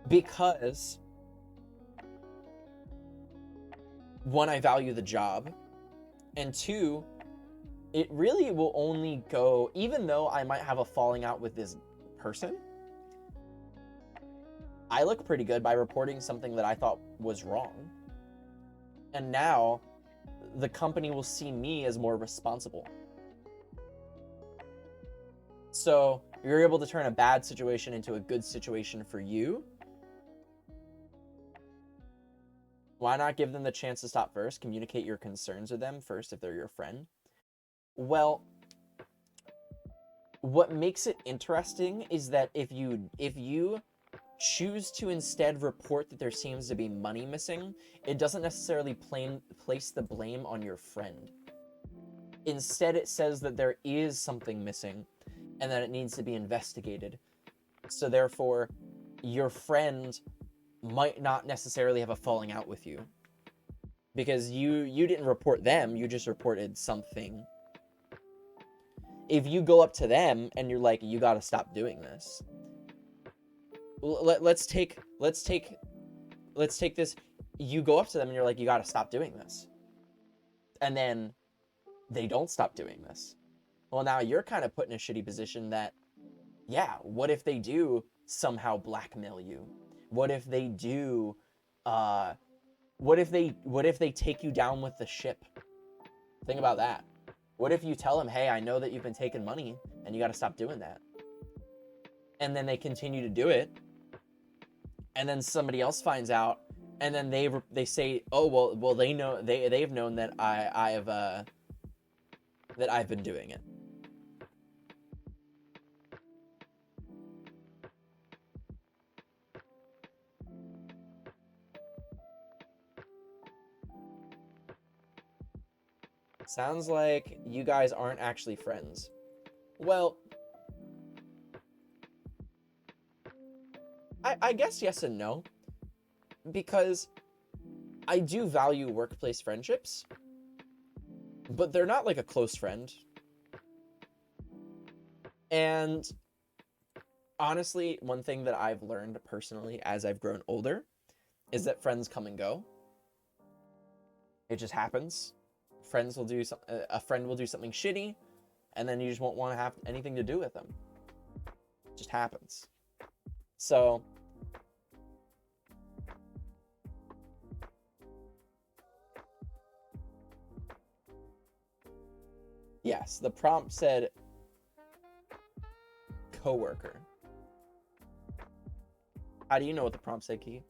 Because one, I value the job, and two, it really will only go, even though I might have a falling out with this person, I look pretty good by reporting something that I thought was wrong. And now the company will see me as more responsible. So you're able to turn a bad situation into a good situation for you. Why not give them the chance to stop first? Communicate your concerns with them first if they're your friend. Well, what makes it interesting is that if you choose to instead report that there seems to be money missing, it doesn't necessarily place the blame on your friend. Instead, it says that there is something missing and that it needs to be investigated. So therefore, your friend might not necessarily have a falling out with you, because you didn't report them, you just reported something. If you go up to them and you're like, you got to stop doing this. Let's take this. You go up to them and you're like, you got to stop doing this. And then they don't stop doing this. Well, now you're kind of put in a shitty position that, yeah, what if they do somehow blackmail you? What if they do, what if they take you down with the ship? Think about that. What if you tell them, hey, I know that you've been taking money and you got to stop doing that. And then they continue to do it. And then somebody else finds out, and then they say, oh, well they know, they've known that I've been doing it. Sounds like you guys aren't actually friends. Well, I guess yes and no. Because I do value workplace friendships, but they're not like a close friend. And honestly, one thing that I've learned personally as I've grown older is that friends come and go. It just happens. A friend will do something shitty, and then you just won't want to have anything to do with them. It just happens. So yes, the prompt said coworker. How do you know what the prompt said, Key?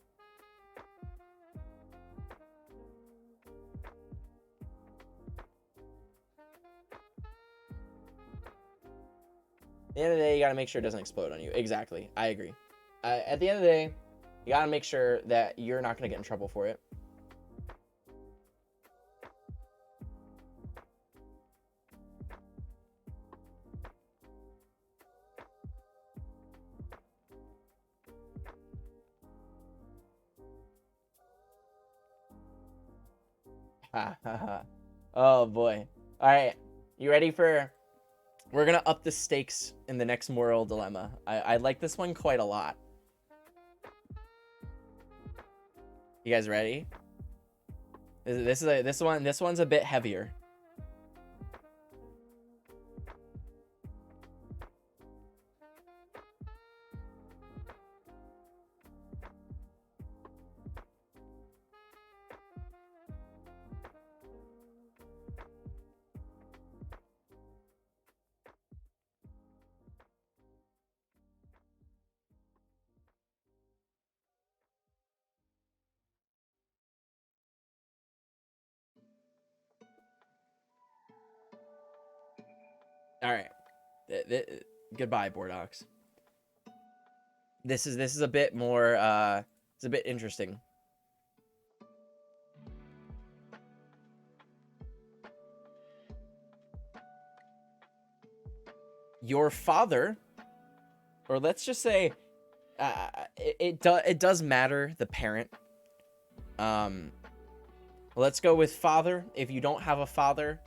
At the end of the day, you gotta make sure it doesn't explode on you. Exactly. I agree. At the end of the day, you gotta make sure that you're not gonna get in trouble for it. Oh boy. All right. You ready for... We're going to up the stakes in the next moral dilemma. I like this one quite a lot. You guys ready? This one's a bit heavier. All right. Goodbye, Bordox. This is a bit more it's a bit interesting. Your father, or let's just say it does matter the parent. Let's go with father. If you don't have a father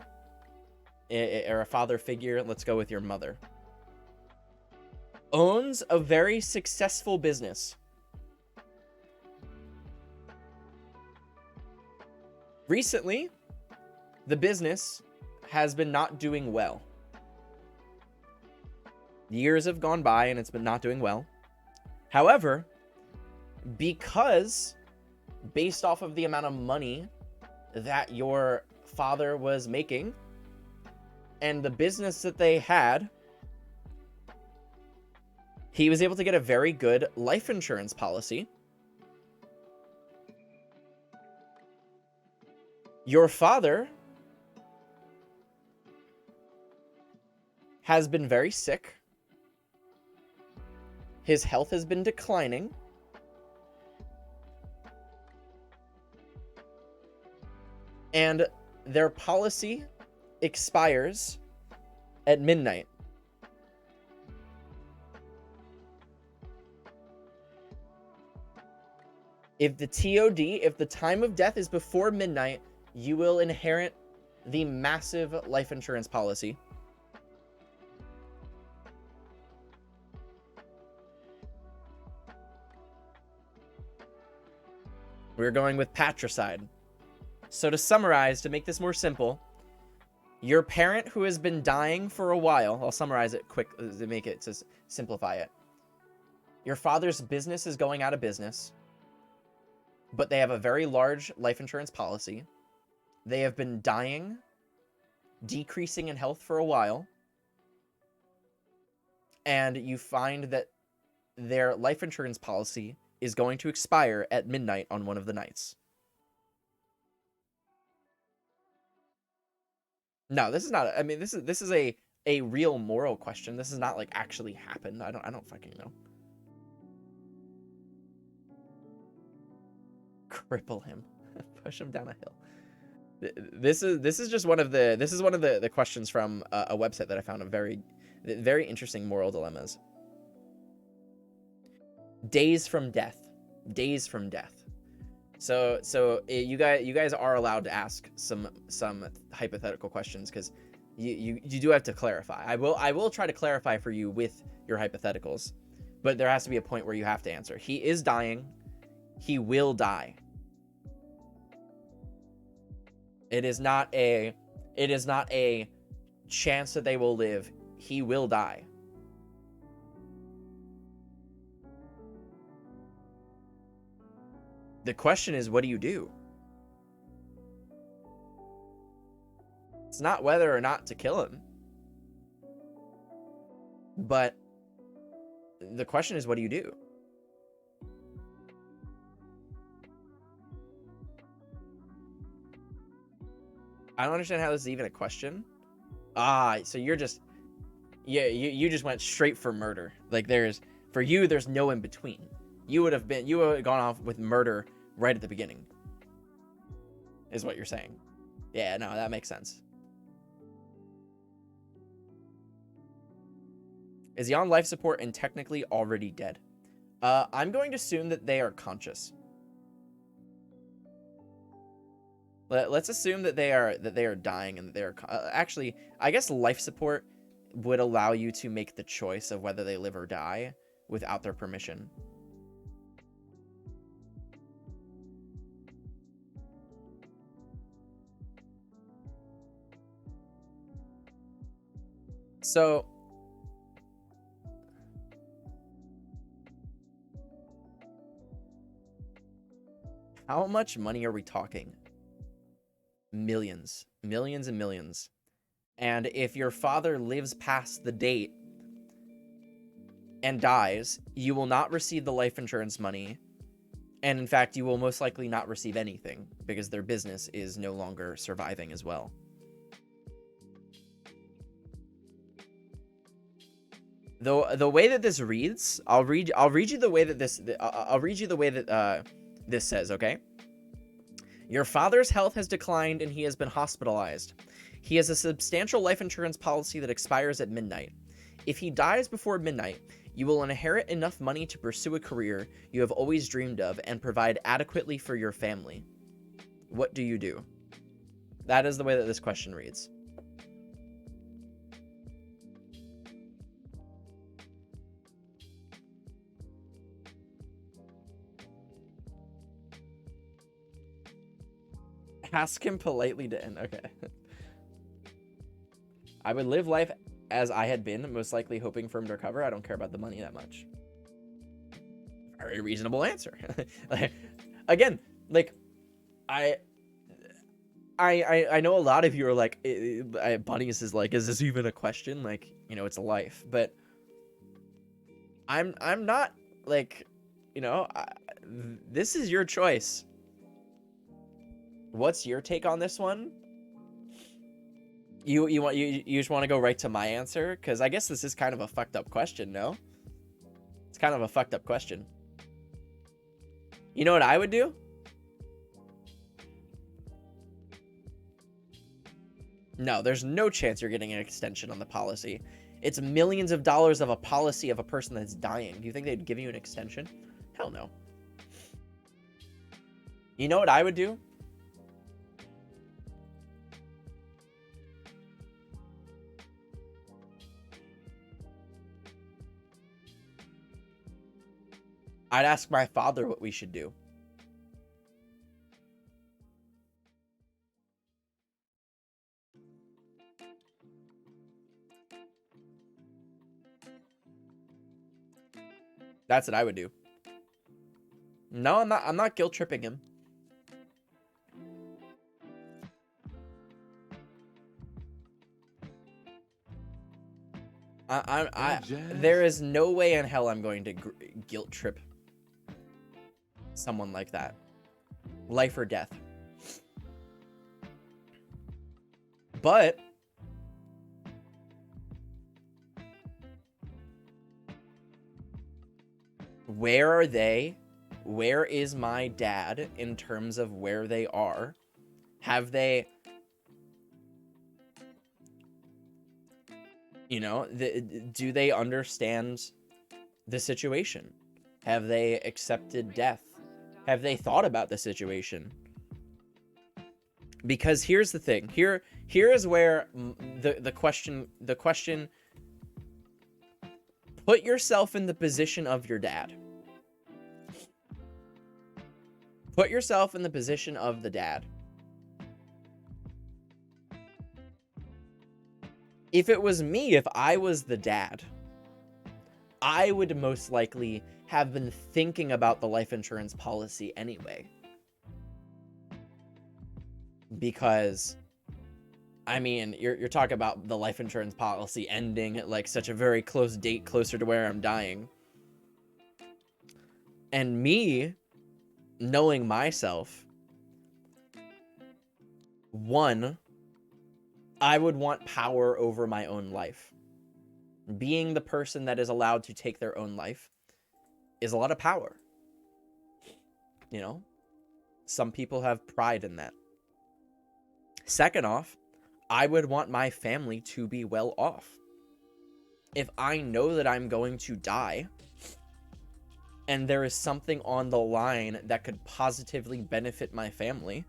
or a father figure, let's go with your mother. Owns a very successful business. Recently, the business has been not doing well. Years have gone by and it's been not doing well. However, because based off of the amount of money that your father was making and the business that they had, he was able to get a very good life insurance policy. Your father has been very sick. His health has been declining. And their policy expires at midnight. If the TOD, if the time of death is before midnight, you will inherit the massive life insurance policy. We're going with patricide. So to summarize, to make this more simple, your parent who has been dying for a while, I'll summarize it quick to make it, to simplify it. Your father's business is going out of business, but they have a very large life insurance policy. They have been dying, decreasing in health for a while, and you find that their life insurance policy is going to expire at midnight on one of the nights. No, this is not. I mean, this is a real moral question. This is not like actually happened. I don't fucking know. Cripple him, push him down a hill. This is just one of the questions from a website that I found of very interesting moral dilemmas. Days from death. So you guys are allowed to ask some hypothetical questions, because you do have to clarify. I will try to clarify for you with your hypotheticals, but there has to be a point where you have to answer. He is dying. He will die. It is not a chance that they will live. He will die. The question is, what do you do? It's not whether or not to kill him, but the question is, what do you do? I don't understand how this is even a question. So you're just, yeah, you just went straight for murder. Like there's no in between. You would have gone off with murder right at the beginning, is what you're saying. Yeah, no, that makes sense. Is he on life support and technically already dead? I'm going to assume that they are conscious. Let's assume that they are dying and that they're actually, I guess life support would allow you to make the choice of whether they live or die without their permission. So how much money are we talking? Millions and millions. And if your father lives past the date and dies, you will not receive the life insurance money. And in fact, you will most likely not receive anything because their business is no longer surviving as well. Though the way that this reads, I'll read you the way that this says, okay? Your father's health has declined and he has been hospitalized. He has a substantial life insurance policy that expires at midnight. If he dies before midnight, you will inherit enough money to pursue a career you have always dreamed of and provide adequately for your family. What do you do? That is the way that this question reads. Ask him politely to end. Okay. I would live life as I had been, most likely hoping for him to recover. I don't care about the money that much. Very reasonable answer. Again, like, I know a lot of you are like, Bunnies is like, is this even a question? Like, you know, it's a life. But I'm not, like, you know, this is your choice. What's your take on this one? You just want to go right to my answer? Because I guess this is kind of a fucked up question, no? It's kind of a fucked up question. You know what I would do? No, there's no chance you're getting an extension on the policy. It's millions of dollars of a policy of a person that's dying. Do you think they'd give you an extension? Hell no. You know what I would do? I'd ask my father what we should do. That's what I would do. No, I'm not guilt tripping him. There is no way in hell I'm going to guilt trip someone like that. Life or death. But where are they? Where is my dad in terms of where they are? Have they, you know, do they understand the situation? Have they accepted death? Have they thought about the situation? Because here's the thing. Here is where the question, put yourself in the position of your dad. Put yourself in the position of the dad. If it was me, if I was the dad, I would most likely have been thinking about the life insurance policy anyway. Because, I mean, you're talking about the life insurance policy ending at like such a very close date, closer to where I'm dying. And me, knowing myself, one, I would want power over my own life. Being the person that is allowed to take their own life is a lot of power. You know? Some people have pride in that. Second off, I would want my family to be well off. If I know that I'm going to die, and there is something on the line that could positively benefit my family,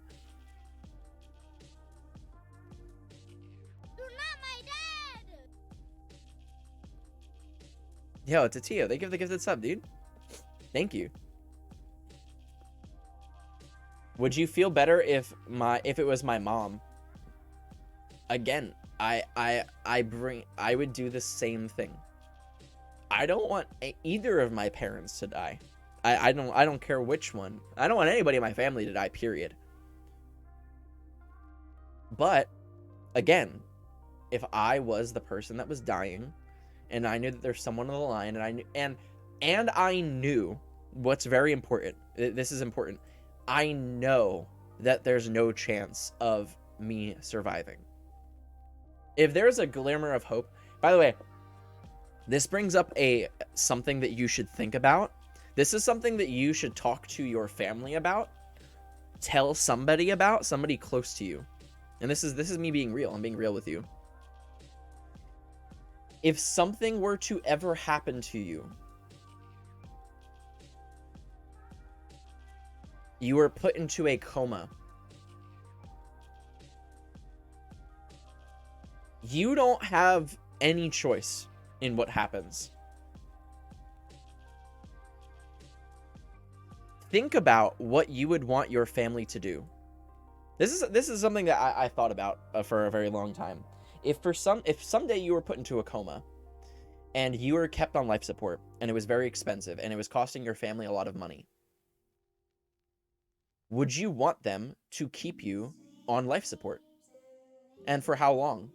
yo, it's a Tio. They give the gifted sub, dude. Thank you. Would you feel better if it was my mom? Again, I would do the same thing. I don't want either of my parents to die. I don't care which one. I don't want anybody in my family to die, period. But again, if I was the person that was dying, and I knew that there's someone on the line, and I knew what's very important. This is important. I know that there's no chance of me surviving. If there's a glimmer of hope, by the way, this brings up something that you should think about. This is something that you should talk to your family about. Tell somebody about, somebody close to you. And this is me being real. I'm being real with you. If something were to ever happen to you, you were put into a coma, you don't have any choice in what happens. Think about what you would want your family to do. This is something that I thought about for a very long time. If someday you were put into a coma and you were kept on life support and it was very expensive and it was costing your family a lot of money, would you want them to keep you on life support? And for how long?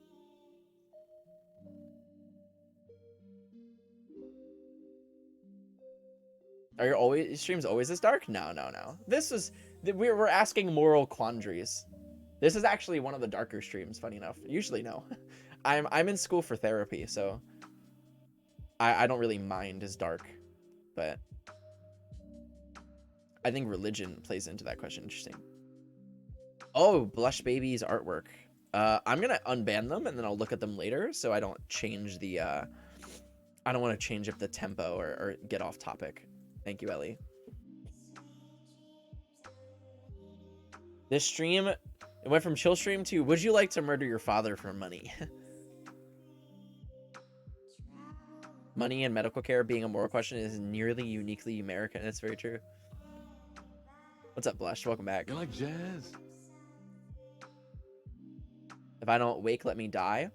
Are your streams always this dark? No. We're asking moral quandaries. This is actually one of the darker streams, funny enough. Usually no. I'm in school for therapy, so I don't really mind as dark, but I think religion plays into that question. Interesting. Oh, Blush Baby's artwork. I'm gonna unban them and then I'll look at them later so I don't change the I don't want to change up the tempo or get off topic. Thank you, Ellie. This stream, it went from chill stream to would you like to murder your father for money? Money and medical care being a moral question is nearly uniquely American. It's very true. What's up, Blush? Welcome back. You like jazz? If I don't wake, let me die.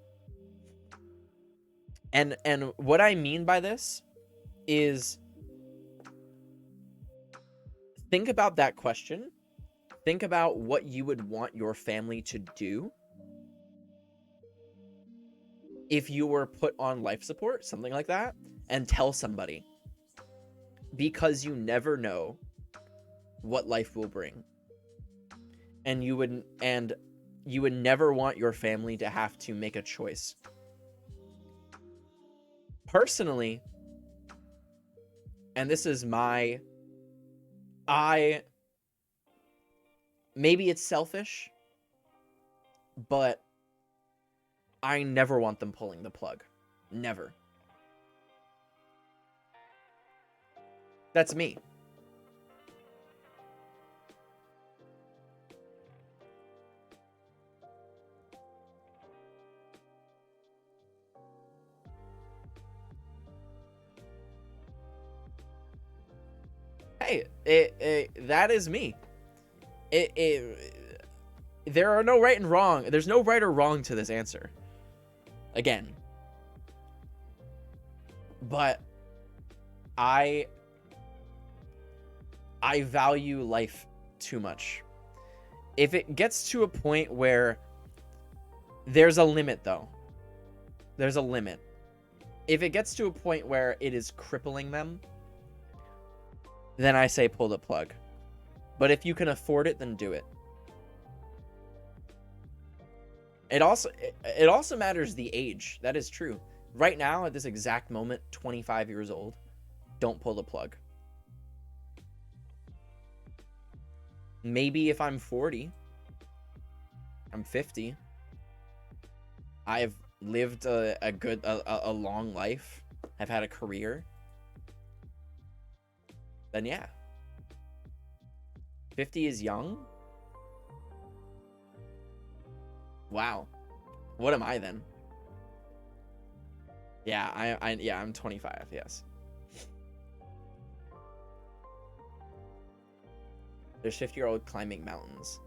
And what I mean by this is think about that question. Think about what you would want your family to do if you were put on life support, something like that, and tell somebody. Because you never know what life will bring. And you would never want your family to have to make a choice. Personally, and this is maybe it's selfish, but I never want them pulling the plug. Never. That's me. Hey, that is me. There are no right and wrong. There's no right or wrong to this answer. Again. But I value life too much. If it gets to a point where there's a limit, though. There's a limit. If it gets to a point where it is crippling them, then I say pull the plug. But if you can afford it, then do it. It also matters the age. That is true. Right now, at this exact moment, 25 years old, don't pull the plug. Maybe if I'm 40, I'm 50, I've lived a long life, I've had a career, then yeah. 50 is young? Wow. What am I then? Yeah, I'm 25, yes. There's 50-year-old climbing mountains.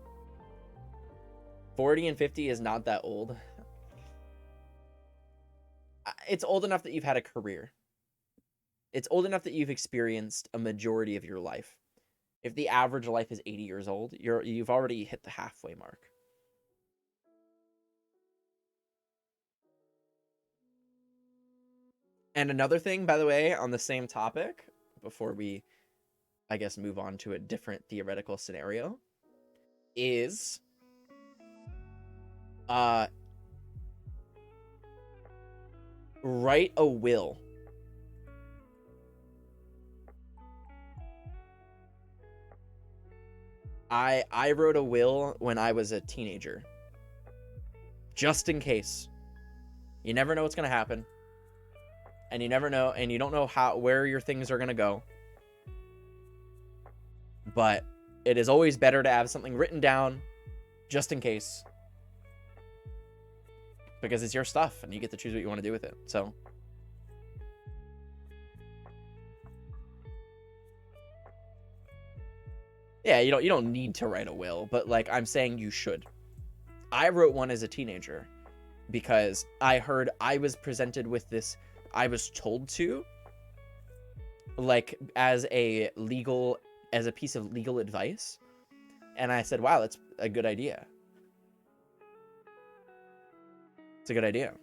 40 and 50 is not that old. It's old enough that you've had a career. It's old enough that you've experienced a majority of your life. If the average life is 80 years old, you've already hit the halfway mark. And another thing, by the way, on the same topic, before we, I guess, move on to a different theoretical scenario, is write a will. I wrote a will when I was a teenager. Just in case. You never know what's going to happen. And you never know, and you don't know where your things are going to go. But it is always better to have something written down just in case. Because it's your stuff and you get to choose what you want to do with it. So yeah, you don't need to write a will, but like I'm saying you should. I wrote one as a teenager because I heard I was presented with this, I was told to, like as a piece of legal advice. And I said, wow, that's a good idea. It's a good idea.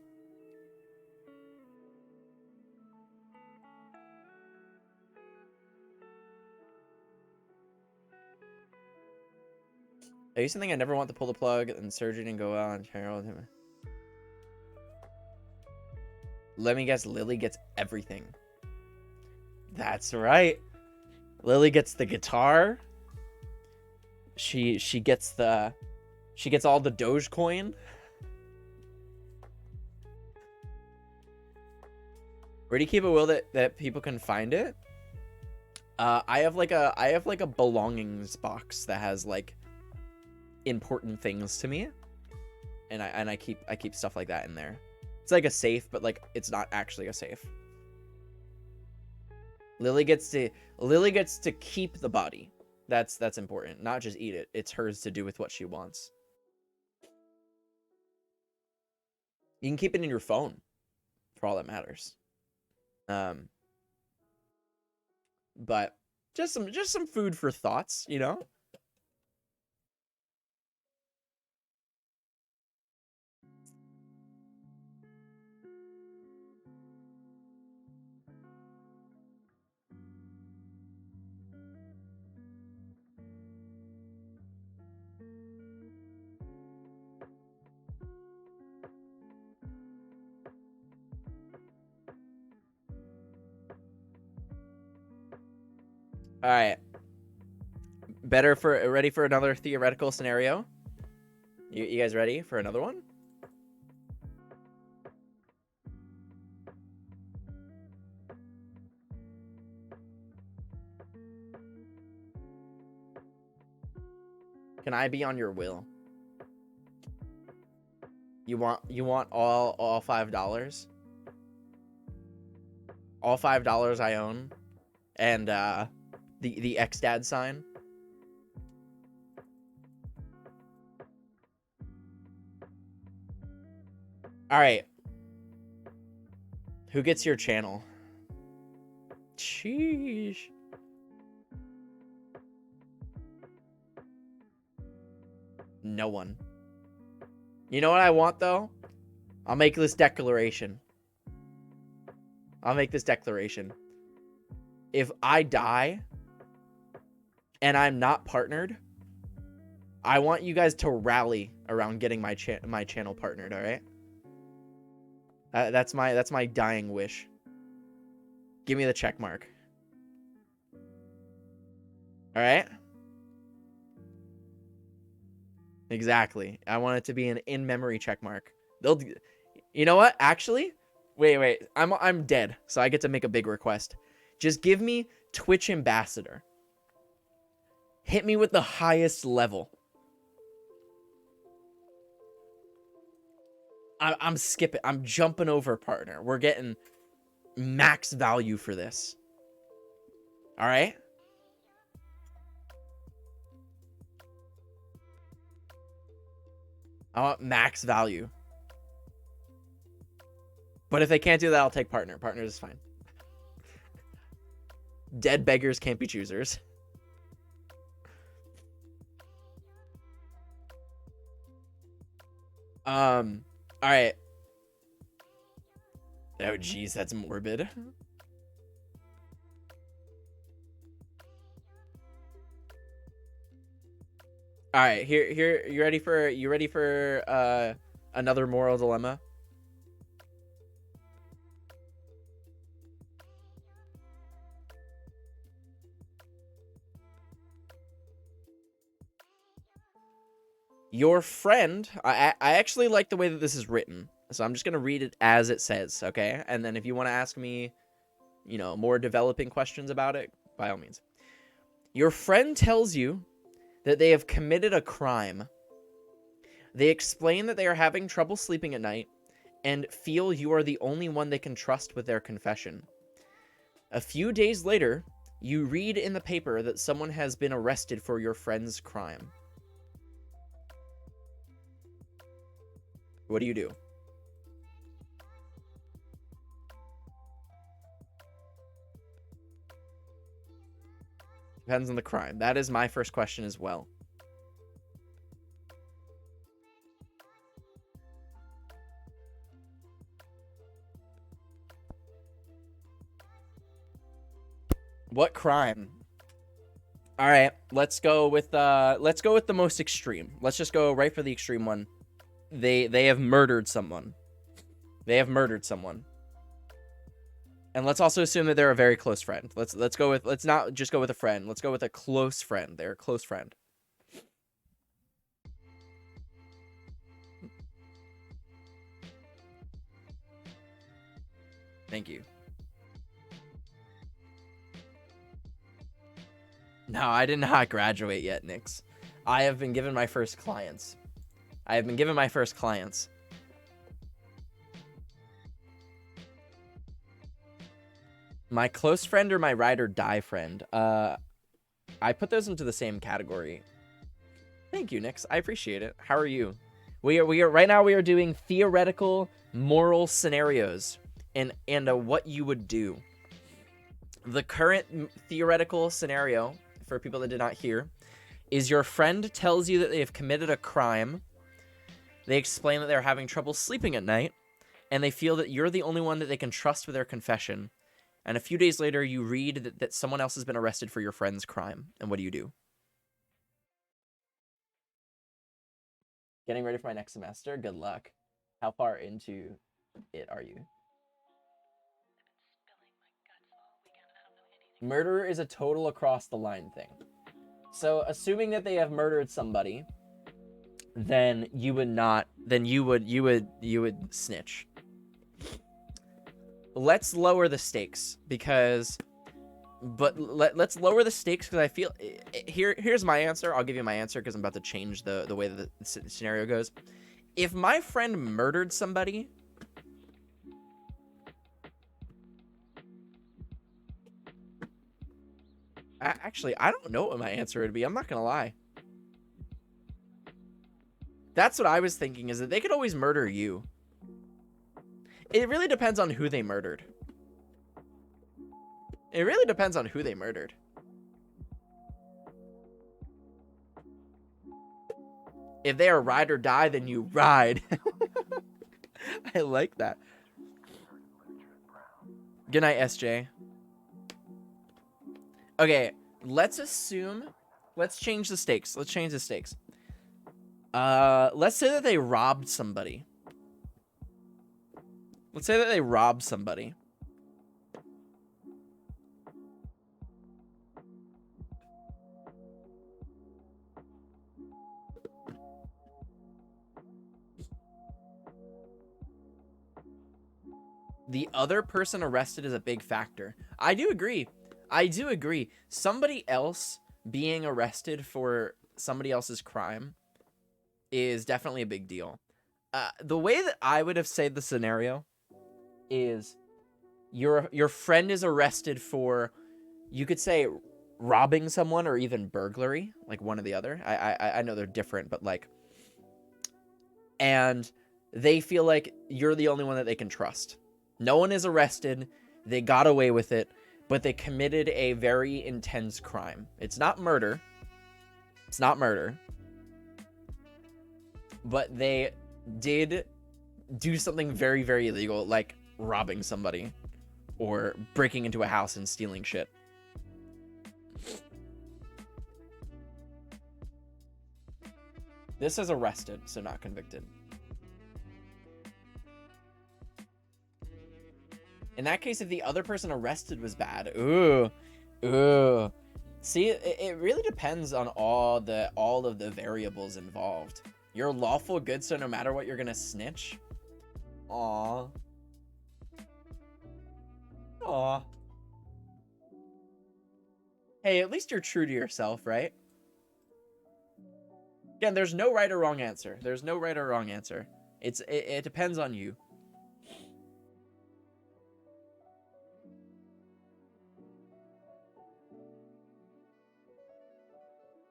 I used to think I never want to pull the plug and surgery and go out and share with him. Let me guess, Lily gets everything. That's right. Lily gets the guitar. She gets all the Dogecoin. Where do you keep a will that people can find it? I have like a belongings box that has like important things to me, and I keep stuff like that in there. It's like a safe, but like it's not actually a safe. Lily gets to keep the body. That's important. Not just eat it. It's hers to do with what she wants. You can keep it in your phone for all that matters. But just some food for thoughts, you know? All right. Ready for another theoretical scenario? You guys ready for another one? Can I be on your will? You want all $5? All $5 I own, and the ex-dad sign. All right. Who gets your channel? Sheesh. No one. You know what I want though? I'll make this declaration. If I die and I'm not partnered, I want you guys to rally around getting my channel partnered, all right? That's my dying wish. Give me the check mark. All right? Exactly. I want it to be an in-memory check mark. You know what? Actually, wait. I'm dead, so I get to make a big request. Just give me Twitch ambassador. Hit me with the highest level. I'm skipping. I'm jumping over partner. We're getting max value for this. All right? I want max value. But if they can't do that, I'll take partner. Partner is fine. Dead beggars can't be choosers. All right. Oh, geez, that's morbid. All right, here. You ready for another moral dilemma? Your friend, I actually like the way that this is written, so I'm just gonna read it as it says, okay? And then if you want to ask me, you know, more developing questions about it, by all means. Your friend tells you that they have committed a crime. They explain that they are having trouble sleeping at night and feel you are the only one they can trust with their confession. A few days later, you read in the paper that someone has been arrested for your friend's crime. What do you do? Depends on the crime. That is my first question as well. What crime? All right, let's go with the most extreme. Let's just go right for the extreme one. They have murdered someone. And let's also assume that they're a very close friend. Let's not just go with a friend. Let's go with a close friend. They're a close friend. Thank you. No, I did not graduate yet, Nix. I have been given my first clients. My close friend or my ride or die friend? I put those into the same category. Thank you, Nix. I appreciate it. How are you? We are right now we are doing theoretical moral scenarios and what you would do. The current theoretical scenario, for people that did not hear, is your friend tells you that they have committed a crime. They explain that they're having trouble sleeping at night, and they feel that you're the only one that they can trust with their confession. And a few days later, you read that someone else has been arrested for your friend's crime. And what do you do? Getting ready for my next semester? Good luck. How far into it are you? Murder is a total across the line thing. So assuming that they have murdered somebody, then you would not, then you would snitch. Let's lower the stakes because, let's lower the stakes because I feel, here's my answer. I'll give you my answer because I'm about to change the way that the scenario goes. If my friend murdered somebody, actually, I don't know what my answer would be. I'm not gonna lie. That's what I was thinking, is that they could always murder you. It really depends on who they murdered. If they are ride or die, then you ride. I like that. Good night, SJ. Okay, let's change the stakes. Let's say that they robbed somebody. The other person arrested is a big factor. I do agree. Somebody else being arrested for somebody else's crime is definitely a big deal. The way that I would have said the scenario is your friend is arrested for, you could say, robbing someone or even burglary, like one or the other. I know they're different, but like, and they feel like you're the only one that they can trust. No one is arrested. They got away with it, but they committed a very intense crime. It's not murder. But they did do something very, very illegal, like robbing somebody or breaking into a house and stealing shit. This is arrested, so not convicted. In that case, if the other person arrested was bad, ooh. See, it really depends on all of the variables involved. You're lawful good, so no matter what, you're gonna snitch. Aww. Hey, at least you're true to yourself, right? Again, there's no right or wrong answer. It depends on you.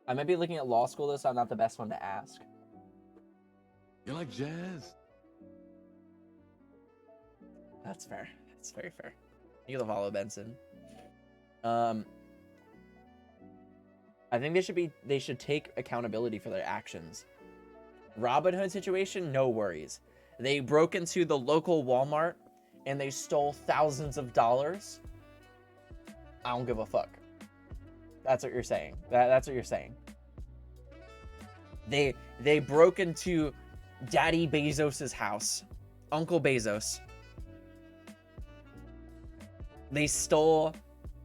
I might be looking at law school, though, so I'm not the best one to ask. You like jazz? That's fair. That's very fair. You can follow Benson. I think they should take accountability for their actions. Robin Hood situation, no worries. They broke into the local Walmart and they stole thousands of dollars. I don't give a fuck. That's what you're saying. That's what you're saying. They broke into Daddy Bezos's house. Uncle Bezos. They stole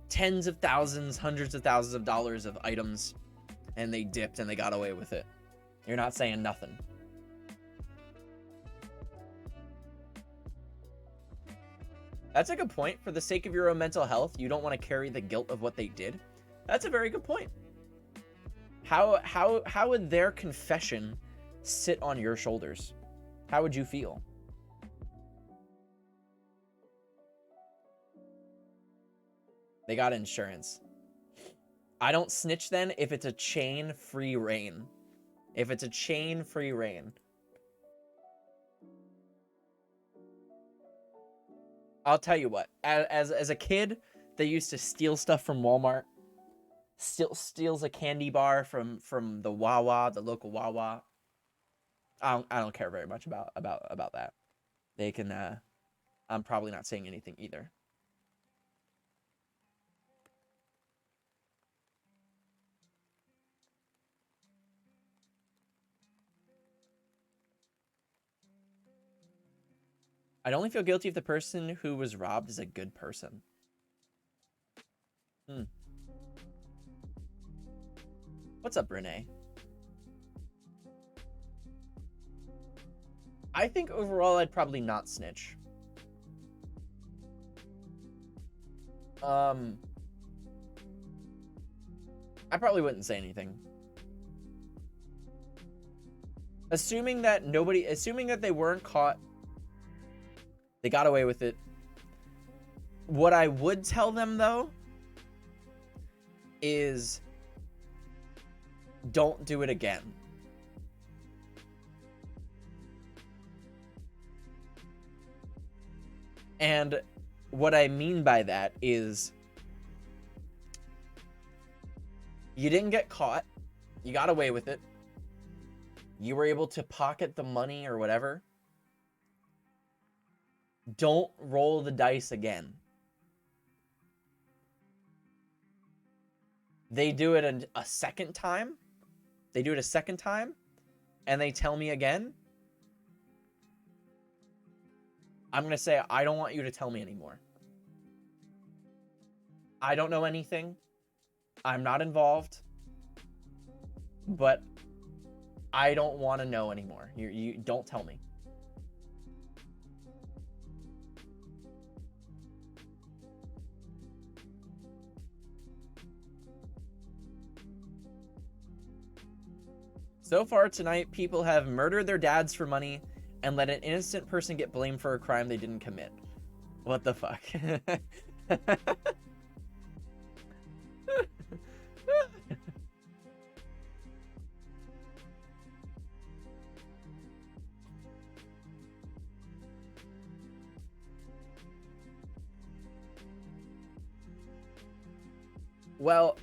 tens of thousands, hundreds of thousands of dollars of items, and they dipped and they got away with it. You're not saying nothing. That's a good point. For the sake of your own mental health, you don't want to carry the guilt of what they did. That's a very good point. How would their confession sit on your shoulders? How would you feel? They got insurance. I don't snitch then if it's a chain-free reign. If it's a chain-free reign. I'll tell you what. As a kid, they used to steal stuff from Walmart. Steals a candy bar from the Wawa, the local Wawa. I don't care very much about that. They can I'm probably not saying anything either. I'd only feel guilty if the person who was robbed is a good person. What's up, Renee? I think overall I'd probably not snitch. I probably wouldn't say anything. Assuming that they weren't caught, they got away with it. What I would tell them, though, is don't do it again. And what I mean by that is you didn't get caught. You got away with it. You were able to pocket the money or whatever. Don't roll the dice again. They do it a second time. They do it a second time, and they tell me again. I'm going to say, I don't want you to tell me anymore. I don't know anything. I'm not involved. But I don't want to know anymore. You don't tell me. So far tonight, people have murdered their dads for money and let an innocent person get blamed for a crime they didn't commit. What the fuck? Well,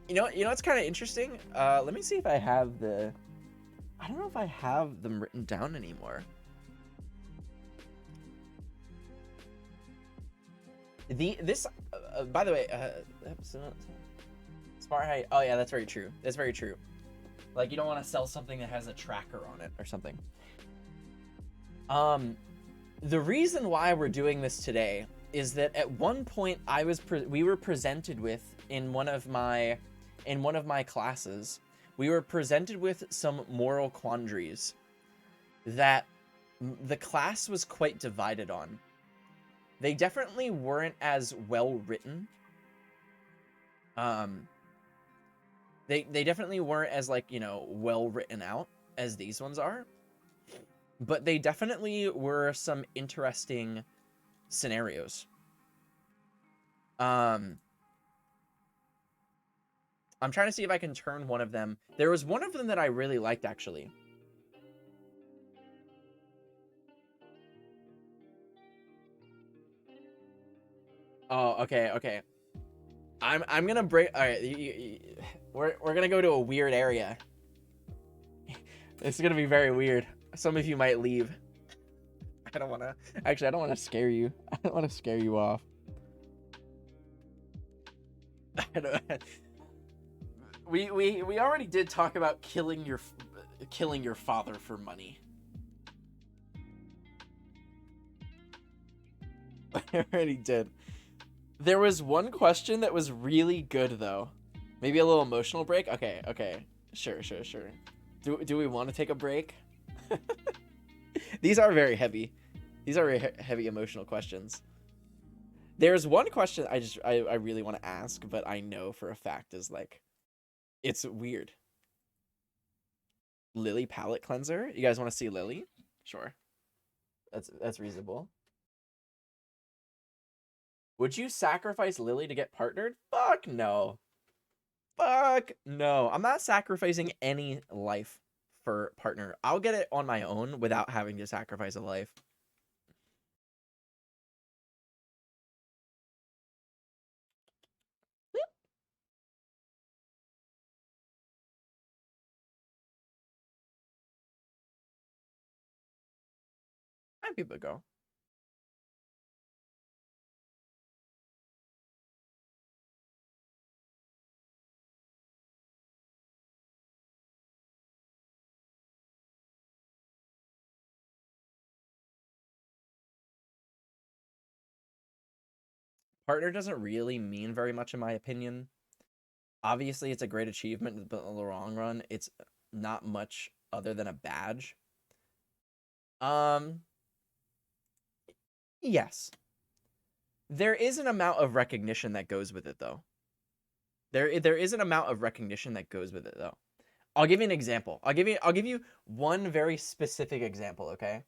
you know what's kind of interesting? Let me see if I have the... I don't know if I have them written down anymore. By the way, Smart Height. Oh yeah, that's very true. That's very true. Like, you don't want to sell something that has a tracker on it or something. The reason why we're doing this today is that at one point we were presented with in one of my classes, we were presented with some moral quandaries that the class was quite divided on. They definitely weren't as well written. They definitely weren't as, like, you know, well written out as these ones are. But they definitely were some interesting scenarios. I'm trying to see if I can turn one of them. There was one of them that I really liked, actually. Oh, okay. I'm gonna break. All right, we're gonna go to a weird area. It's gonna be very weird. Some of you might leave. I don't want to. Actually, I don't want to scare you. I don't want to scare you off. We already did talk about killing your father for money. I already did. There was one question that was really good, though. Maybe a little emotional break? Okay. Sure. Do we want to take a break? These are very heavy. These are very heavy emotional questions. There's one question I really want to ask, but I know for a fact is, like, It's weird. Lily palette cleanser. You guys want to see Lily? Sure. That's reasonable. Would you sacrifice Lily to get partnered? Fuck no. Fuck no. I'm not sacrificing any life for partner. I'll get it on my own without having to sacrifice a life. Might be able to go. Partner doesn't really mean very much in my opinion. Obviously, it's a great achievement, but in the long run, it's not much other than a badge. Yes. There is an amount of recognition that goes with it, though. There is an amount of recognition that goes with it, though. I'll give you an example. I'll give you one very specific example, okay?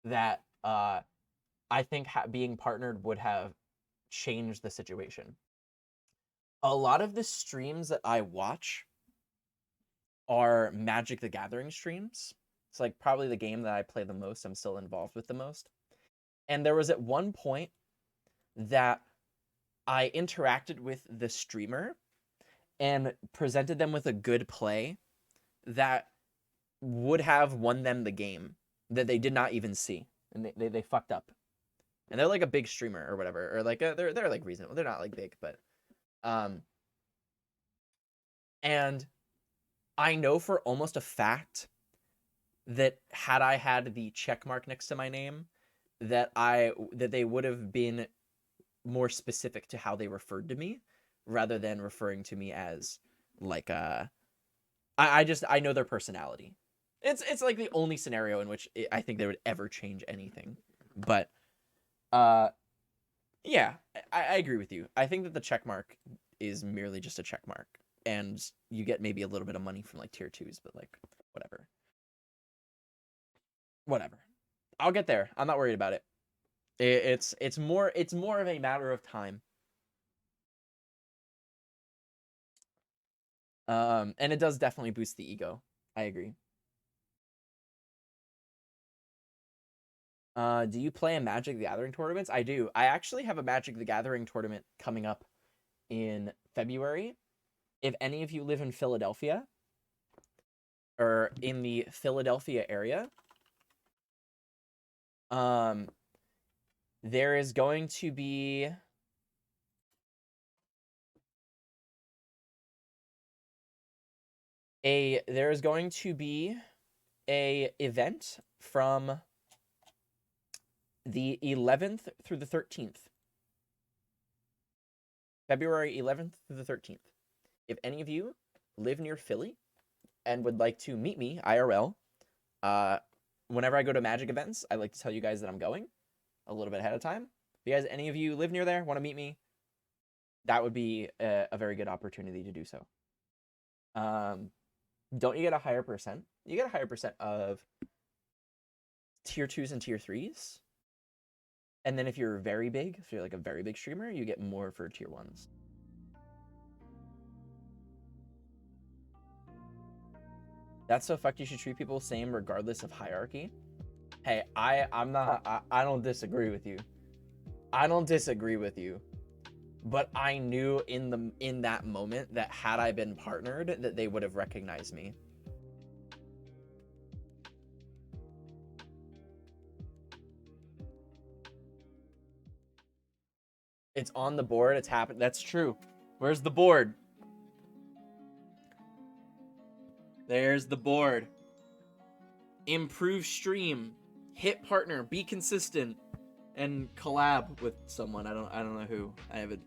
That I think being partnered would have changed the situation. A lot of the streams that I watch are Magic the Gathering streams. It's like probably the game that I play the most, I'm still involved with the most. And there was at one point that I interacted with the streamer and presented them with a good play that would have won them the game that they did not even see, and they fucked up. And they're like a big streamer or whatever, or like they're like reasonable. They're not like big, but and I know for almost a fact that had I had the check mark next to my name, that they would have been more specific to how they referred to me rather than referring to me as like I know their personality. It's like the only scenario in which I think they would ever change anything. But yeah, I agree with you. I think that the check mark is merely just a check mark, and you get maybe a little bit of money from like tier 2s, but like whatever. I'll get there. I'm not worried about it. It's more of a matter of time. And it does definitely boost the ego. I agree. Do you play in Magic the Gathering tournaments? I do. I actually have a Magic the Gathering tournament coming up in February. If any of you live in Philadelphia or in the Philadelphia area, there is going to be a event from the 11th through the 13th. February 11th through the 13th. If any of you live near Philly and would like to meet me IRL, whenever I go to Magic events, I like to tell you guys that I'm going a little bit ahead of time. If you guys, any of you live near there, want to meet me, that would be a very good opportunity to do so. Don't you get a higher percent? You get a higher percent of tier 2s and tier 3s. And then if you're very big, if you're like a very big streamer, you get more for tier 1s. That's so fucked. You should treat people the same regardless of hierarchy. Hey, I don't disagree with you. I don't disagree with you. But I knew in that moment that had I been partnered, that they would have recognized me. It's on the board. It's happened. That's true. Where's the board? There's the board. Improve stream. Hit partner. Be consistent. And collab with someone. I don't know who. I haven't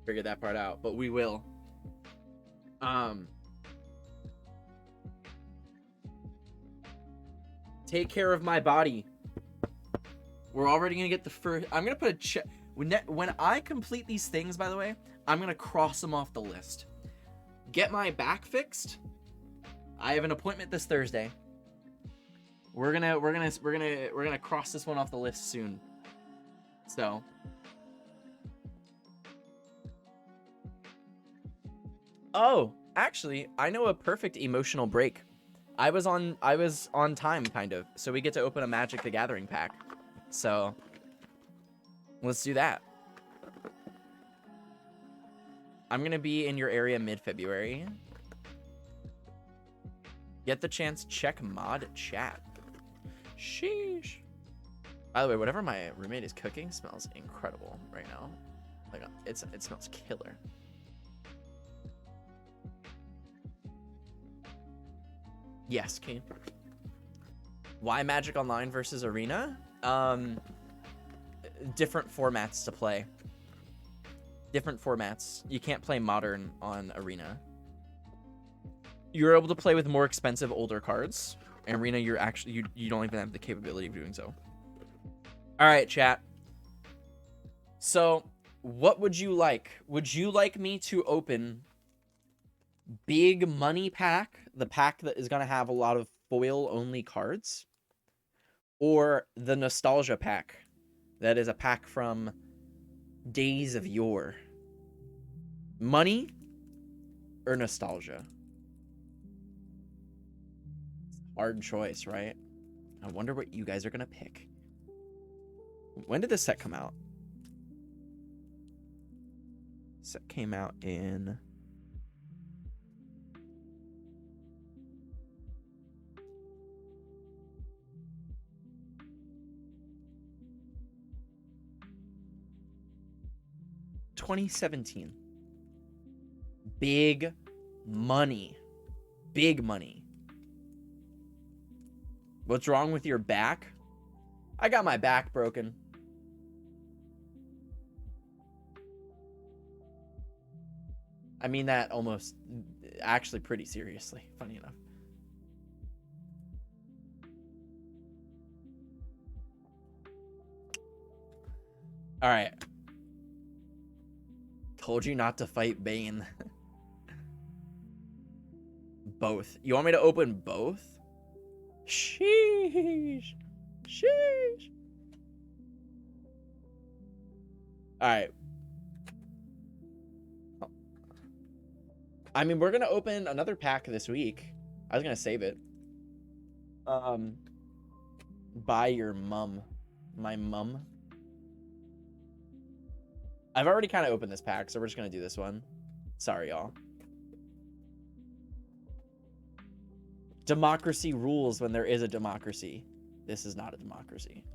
figured that part out, but we will. Take care of my body. We're already gonna get the first. I'm gonna put a check. When I complete these things, by the way, I'm gonna cross them off the list. get my back fixed. I have an appointment this Thursday. We're gonna cross this one off the list soon. So oh, actually, I know a perfect emotional break. I was on time kind of, so we get to open a Magic the Gathering pack. So let's do that. I'm gonna be in your area mid-February. Get the chance, check mod chat. Sheesh. By the way, whatever my roommate is cooking smells incredible right now. Like it smells killer. Yes, Kane. Why Magic Online versus Arena? Different formats to play. Different formats. You can't play Modern on Arena. You're able to play with more expensive older cards. In Arena, you're actually you don't even have the capability of doing so. All right, chat. So, what would you like? Would you like me to open Big Money Pack, the pack that is going to have a lot of foil-only cards? Or the Nostalgia Pack, that is a pack from Days of Yore? Money or nostalgia? Hard choice, right? I wonder what you guys are gonna pick. When did this set come out? Set came out in... $2017. Big money. Big money. What's wrong with your back? I got my back broken. I mean that almost, actually pretty seriously, funny enough. All right. Told you not to fight Bane. Both. You want me to open both? Sheesh. Sheesh. Alright. I mean, we're gonna open another pack this week. I was gonna save it. By your mum. My mum. I've already kind of opened this pack, so we're just gonna do this one. Sorry, y'all. Democracy rules when there is a democracy. This is not a democracy.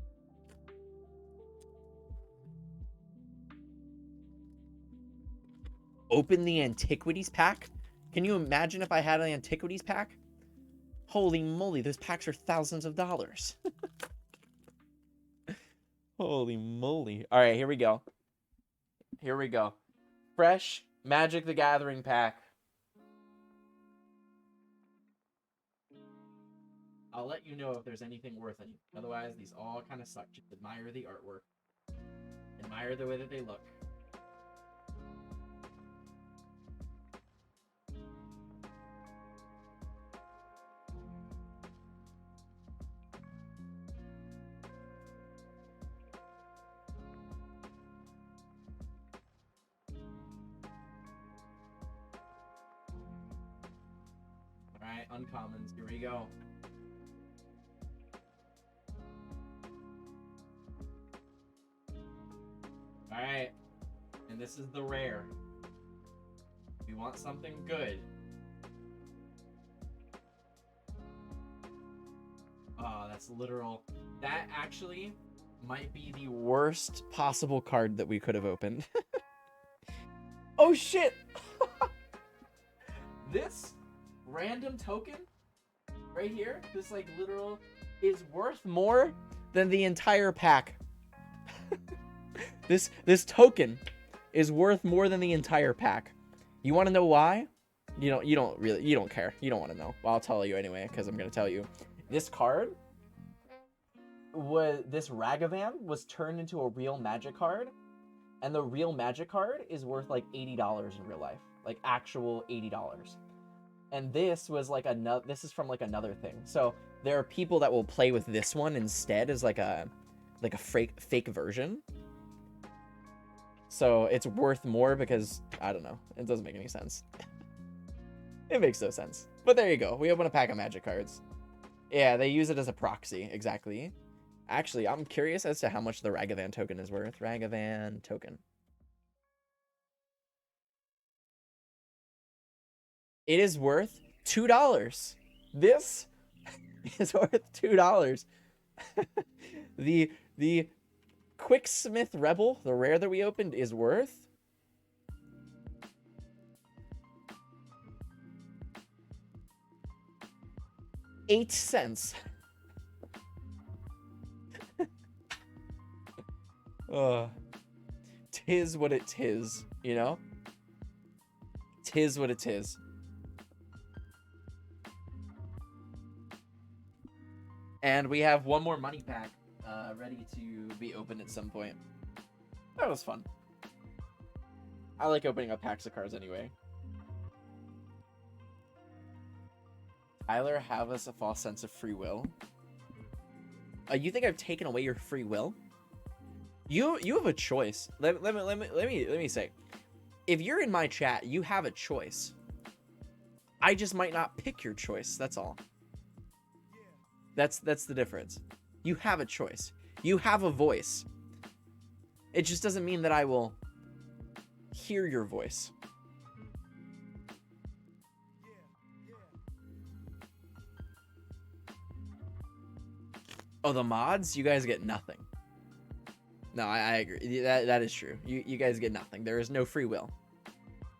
Open the Antiquities pack? Can you imagine if I had an Antiquities pack? Holy moly, those packs are thousands of dollars. Holy moly. All right, here we go. Here we go. Fresh Magic the Gathering pack. I'll let you know if there's anything worth any. Otherwise, these all kind of suck. Just admire the artwork. Admire the way that they look. Alright, uncommons. Here we go. Alright. And this is the rare. We want something good. Oh, that's literal. That actually might be the worst possible card that we could have opened. Oh shit! This random token right here, this like literal, is worth more than the entire pack. This token is worth more than the entire pack. You want to know why? You don't care. You don't want to know. Well, I'll tell you anyway, because I'm gonna tell you. This card this Ragavan was turned into a real Magic card, and the real Magic card is worth like $80 in real life. like actual $80. And this was like another. This is from like another thing. So there are people that will play with this one instead as like a fake version. So it's worth more because I don't know. It doesn't make any sense. It makes no sense. But there you go. We open a pack of magic cards. Yeah, they use it as a proxy. Exactly. Actually, I'm curious as to how much the Ragavan token is worth. Ragavan token. It is worth $2. This is worth $2. The Quicksmith Rebel, the rare that we opened, is worth 8 cents. Tis what it tis, you know? Tis what it is. And we have one more money pack ready to be opened at some point. That was fun. I like opening up packs of cards anyway. Tyler, have us a false sense of free will. You think I've taken away your free will? You have a choice. Let me say, if you're in my chat, you have a choice. I just might not pick your choice. That's all. That's the difference. You have a choice. You have a voice. It just doesn't mean that I will hear your voice. Oh, the mods? You guys get nothing. No, I agree. That is true. You guys get nothing. There is no free will.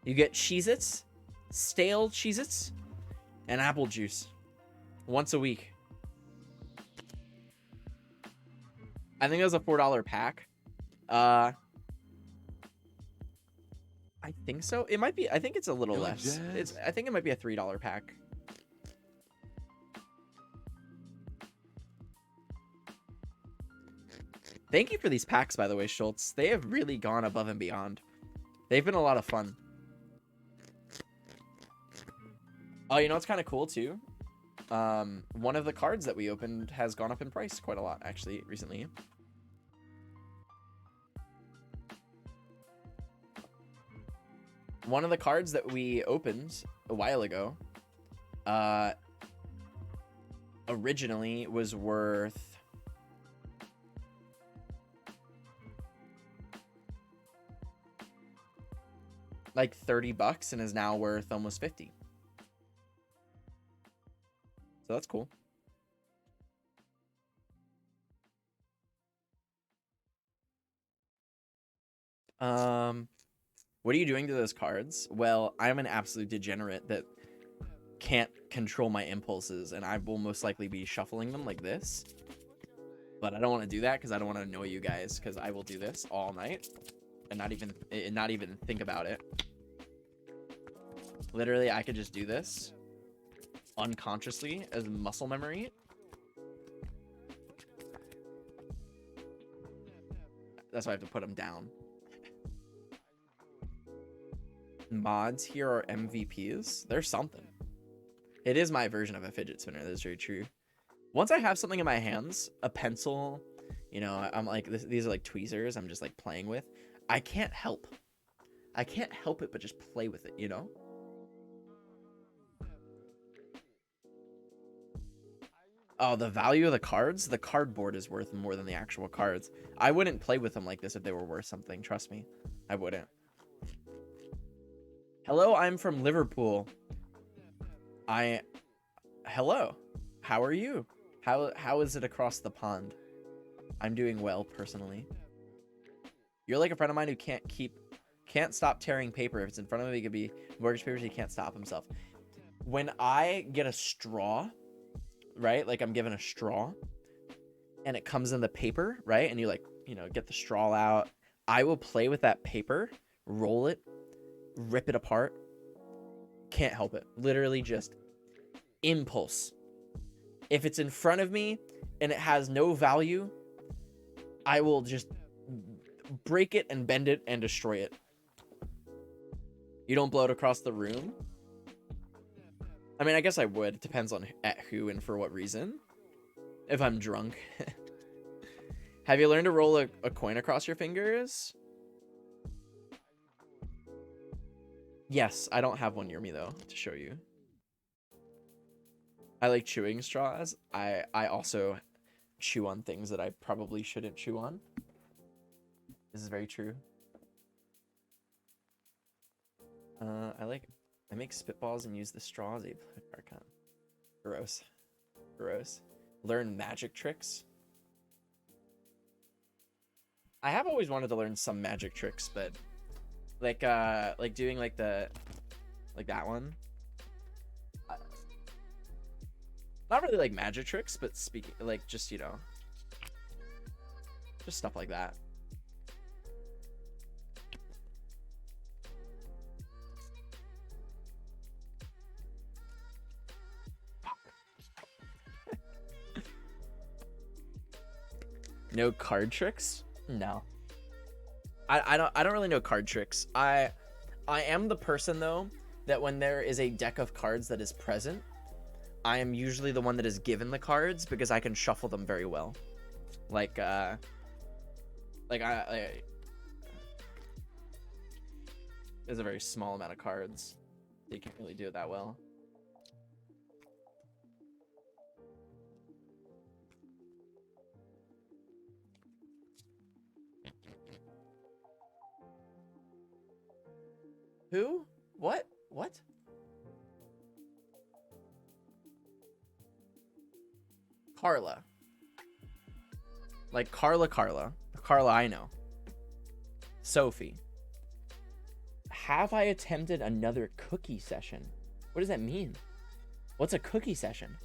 You get Cheez-Its, stale Cheez-Its, and apple juice. Once a week. I think it was a $4 pack. I think so. It might be. I think it's a little less. I think it might be a $3 pack. Thank you for these packs, by the way, Schultz. They have really gone above and beyond. They've been a lot of fun. Oh, you know what's kind of cool, too? One of the cards that we opened has gone up in price quite a lot, actually, recently. One of the cards that we opened a while ago, originally was worth like $30 and is now worth almost 50. So that's cool. What are you doing to those cards? Well, I'm an absolute degenerate that can't control my impulses, and I will most likely be shuffling them like this. But I don't want to do that because I don't want to annoy you guys, because I will do this all night and not even think about it. Literally, I could just do this unconsciously as muscle memory. That's why I have to put them down. Mods here are MVPs. There's something. It is my version of a fidget spinner. That's very true. Once I have something in my hands, a pencil, you know, I'm like, these are like tweezers I'm just like playing with. I can't help it but just play with it, you know? Oh, the value of the cards? The cardboard is worth more than the actual cards. I wouldn't play with them like this if they were worth something. Trust me. I wouldn't. Hello, I'm from Liverpool. Hello. How are you? How is it across the pond? I'm doing well, personally. You're like a friend of mine who can't stop tearing paper. If it's in front of him, he could be mortgage papers. He can't stop himself. When I get a straw, right? Like I'm given a straw and it comes in the paper, right? And you like, you know, get the straw out. I will play with that paper, roll it, rip it apart. Can't help it. Literally just impulse. If it's in front of me and it has no value, I will just break it and bend it and destroy it. You don't blow it across the room? I mean, I guess I would. It depends on at who and for what reason. If I'm drunk. Have you learned to roll a coin across your fingers? Yes, I don't have one near me though to show you. I like chewing straws. I also chew on things that I probably shouldn't chew on. This is very true. I make spitballs and use the straws. Gross. Gross. Learn magic tricks. I have always wanted to learn some magic tricks, but like doing like that one. Not really like magic tricks, but speaking like just, you know, just stuff like that. No card tricks? No. I don't really know card tricks. I am the person though that when there is a deck of cards that is present, I am usually the one that is given the cards because I can shuffle them very well. There's a very small amount of cards. You can't really do it that well. Who? What? What? Carla. Like Carla. Carla I know. Sophie. Have I attempted another cookie session? What does that mean? What's a cookie session?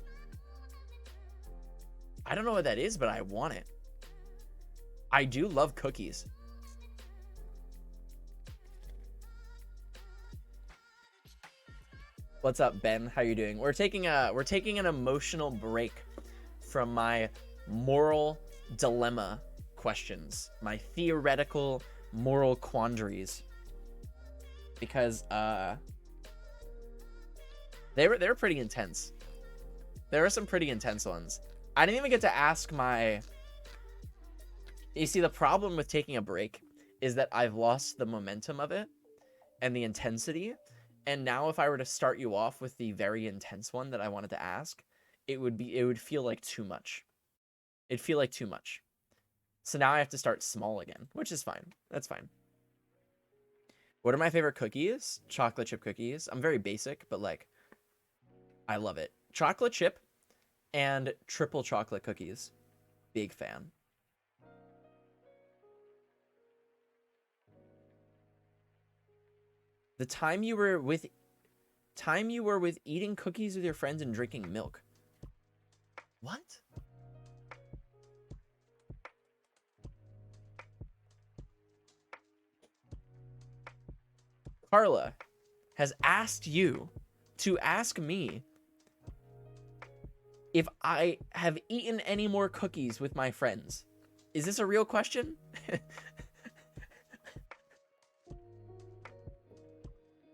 I don't know what that is, but I want it. I do love cookies. What's up, Ben? How you doing? We're taking an emotional break from my moral dilemma questions, my theoretical moral quandaries, because they were pretty intense. There were some pretty intense ones. I didn't even get to ask my. You see, the problem with taking a break is that I've lost the momentum of it and the intensity. And now if I were to start you off with the very intense one that I wanted to ask, it would feel like too much. It'd feel like too much. So now I have to start small again, which is fine. That's fine. What are my favorite cookies? Chocolate chip cookies. I'm very basic, but like, I love it. Chocolate chip and triple chocolate cookies. Big fan. The time you were with eating cookies with your friends and drinking milk. What? Carla has asked you to ask me if I have eaten any more cookies with my friends. Is this a real question?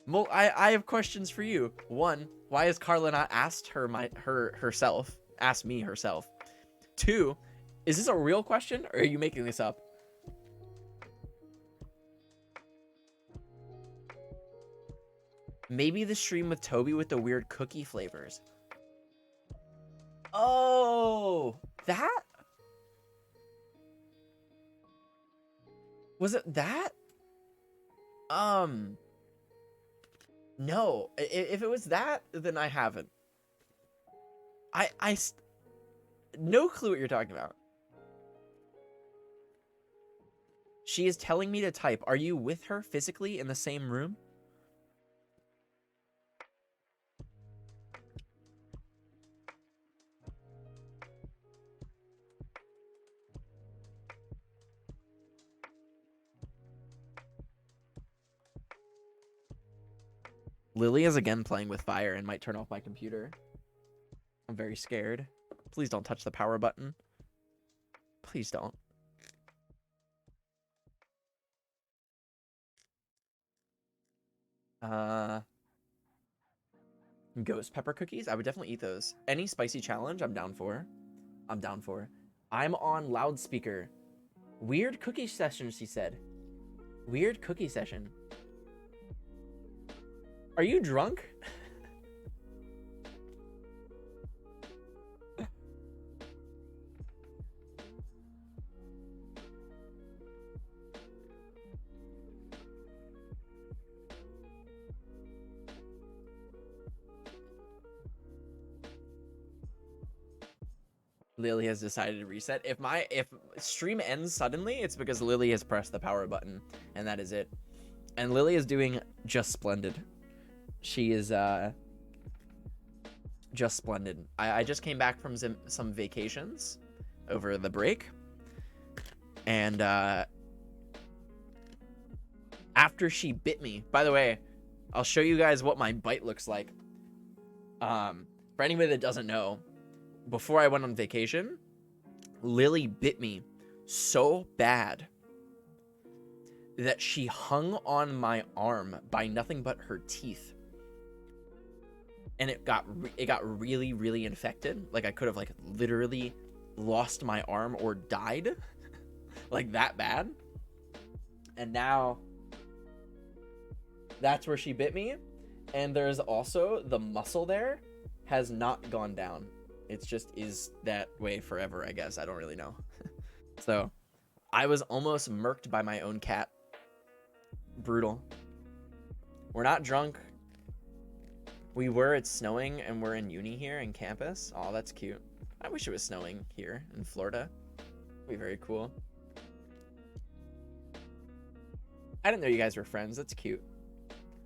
Well, I have questions for you. One, why has Carla not asked herself? Asked me herself. Two, is this a real question or are you making this up? Maybe the stream with Toby with the weird cookie flavors. Oh, that? Was it that? No, if it was that, then I haven't. No clue what you're talking about. She is telling me to type. Are you with her physically in the same room? Lily is again playing with fire and might turn off my computer. I'm very scared. Please don't touch the power button. Please don't. Ghost pepper cookies. I would definitely eat those. Any spicy challenge, I'm down for. I'm down for. I'm on loudspeaker. Weird cookie session, she said. Weird cookie session. Are you drunk? Lily has decided to reset. If stream ends suddenly, it's because Lily has pressed the power button, and that is it. And Lily is doing just splendid. She is just splendid. I just came back from some vacations over the break, and after she bit me, by the way, I'll show you guys what my bite looks like. For anybody that doesn't know, before I went on vacation, Lily bit me so bad that she hung on my arm by nothing but her teeth. And it got really, really infected. Like, I could have, like, literally lost my arm or died. Like, that bad. And now that's where she bit me. And there's also the muscle there has not gone down. It's just is that way forever, I guess. I don't really know. So, I was almost murked by my own cat. Brutal. We're not drunk. We were. It's snowing, and we're in uni here in campus. Oh, that's cute. I wish it was snowing here in Florida. It'd be very cool. I didn't know you guys were friends. That's cute.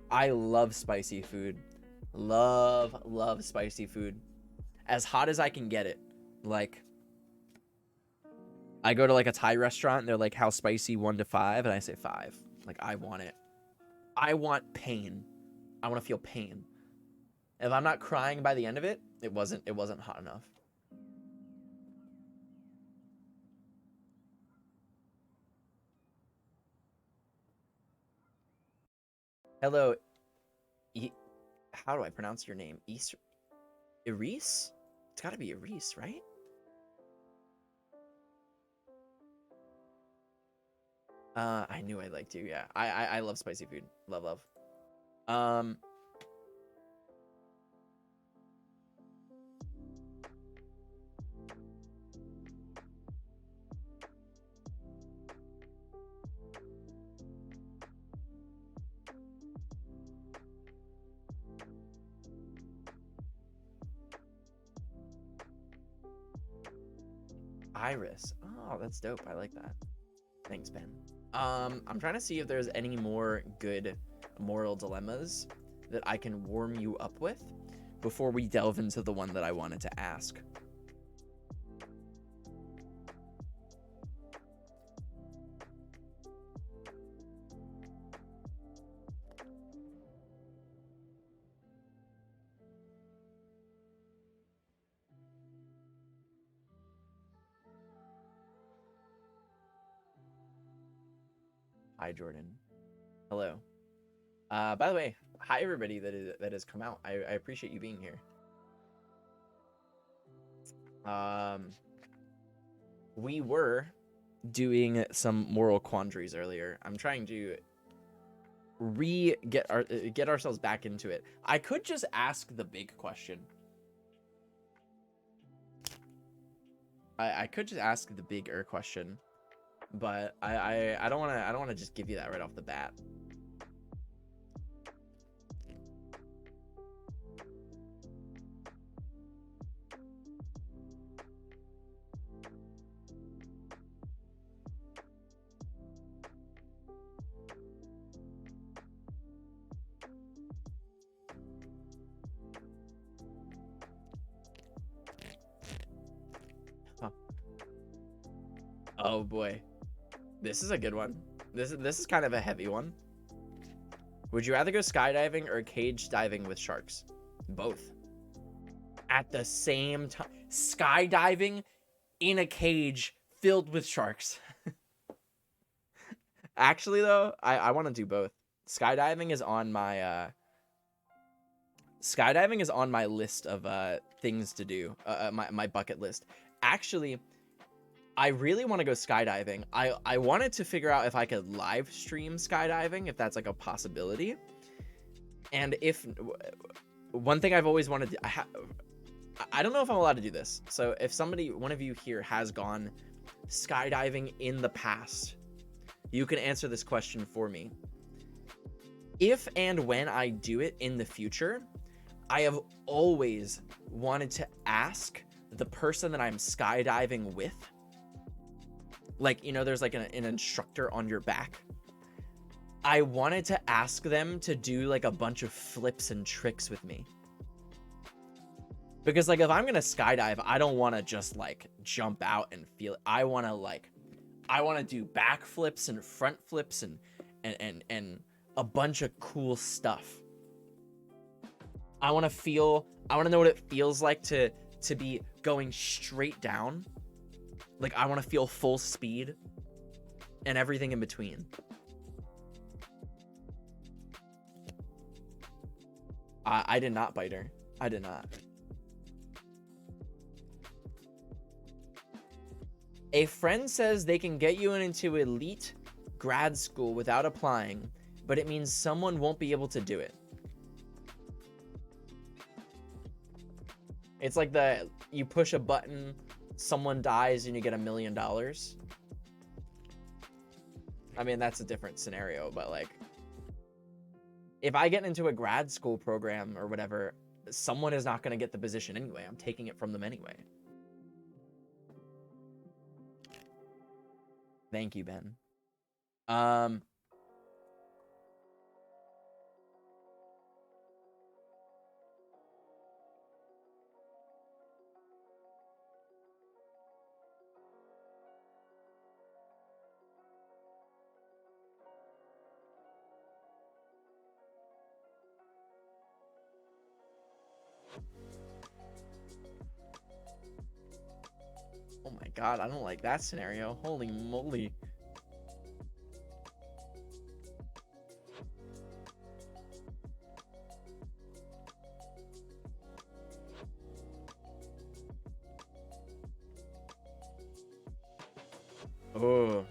I love spicy food. Love spicy food. As hot as I can get it. Like, I go to like a Thai restaurant and they're like, how spicy? 1 to 5, and I say 5. Like, I want it. I want pain. I want to feel pain. If I'm not crying by the end of it, it wasn't hot enough. Hello. How do I pronounce your name? Iris? It's gotta be Iris, right? I knew I liked you. Yeah, I love spicy food. Love. Iris. Oh, that's dope. I like that. Thanks, Ben. I'm trying to see if there's any more good moral dilemmas that I can warm you up with before we delve into the one that I wanted to ask. Hi, Jordan. Hello. By the way, hi everybody that has come out. I appreciate you being here. We were doing some moral quandaries earlier. I'm trying to get ourselves back into it. I could just ask the big question. I could just ask the bigger question. But I don't want to just give you that right off the bat. Huh. Oh boy. This is a good one. This is kind of a heavy one. Would you rather go skydiving or cage diving with sharks? Both. At the same time. Skydiving in a cage filled with sharks. Actually, though, I want to do both. skydiving is on my list of things to do. My bucket list. Actually, I really want to go skydiving. I wanted to figure out if I could live stream skydiving, if that's like a possibility. And if one thing I've always wanted to, I don't know if I'm allowed to do this. So if one of you here has gone skydiving in the past, you can answer this question for me. If and when I do it in the future, I have always wanted to ask the person that I'm skydiving with, like, you know, there's like an instructor on your back. I wanted to ask them to do like a bunch of flips and tricks with me. Because like if I'm gonna skydive, I don't want to just like jump out and feel it. I want to do back flips and front flips and a bunch of cool stuff. I want to know what it feels like to be going straight down. Like I want to feel full speed and everything in between. I did not bite her. I did not. A friend says they can get you into elite grad school without applying, but it means someone won't be able to do it. It's like you push a button, someone dies, and you get $1 million. I mean, that's a different scenario, but like, if I get into a grad school program or whatever, someone is not going to get the position anyway. I'm taking it from them anyway. Thank you, Ben. Oh my god, I don't like that scenario. Holy moly. Oh.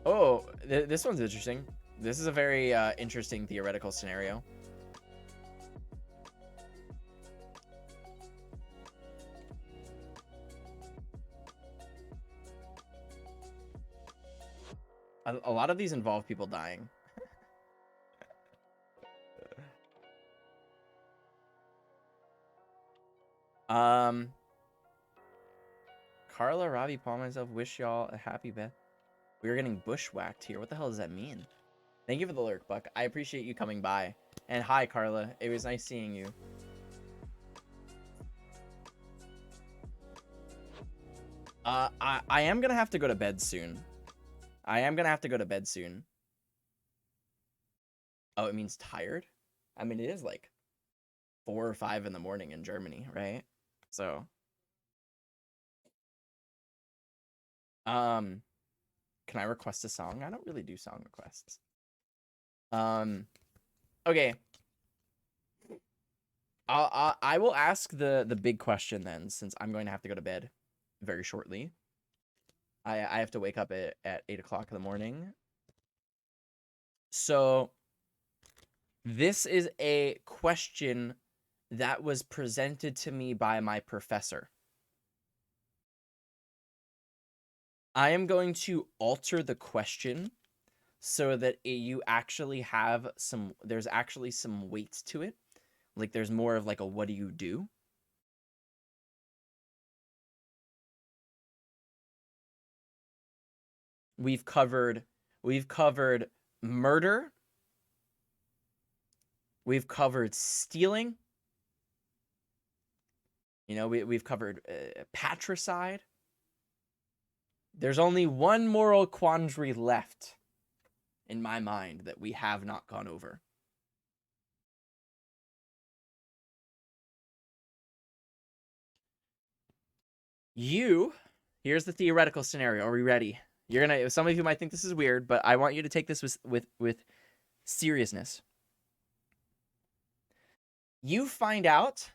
Oh, this one's interesting. This is a very interesting theoretical scenario. A lot of these involve people dying. Carla, Robbie, Paul, myself, wish y'all a happy Beth. We are getting bushwhacked here. What the hell does that mean? Thank you for the lurk, Buck. I appreciate you coming by. And hi, Carla. It was nice seeing you. I am gonna have to go to bed soon. Oh, it means tired? I mean, it is like 4 or 5 in the morning in Germany, right? So, can I request a song? I don't really do song requests. Okay. I will ask the big question then, since I'm going to have to go to bed very shortly. I have to wake up at 8 o'clock in the morning. So this is a question that was presented to me by my professor. I am going to alter the question so that you actually have there's actually some weight to it. Like there's more of like a what do you do? We've covered murder. We've covered stealing. You know, we've covered patricide. There's only one moral quandary left in my mind that we have not gone over. Here's the theoretical scenario. Are we ready? You're gonna. Some of you might think this is weird, but I want you to take this with seriousness. You find out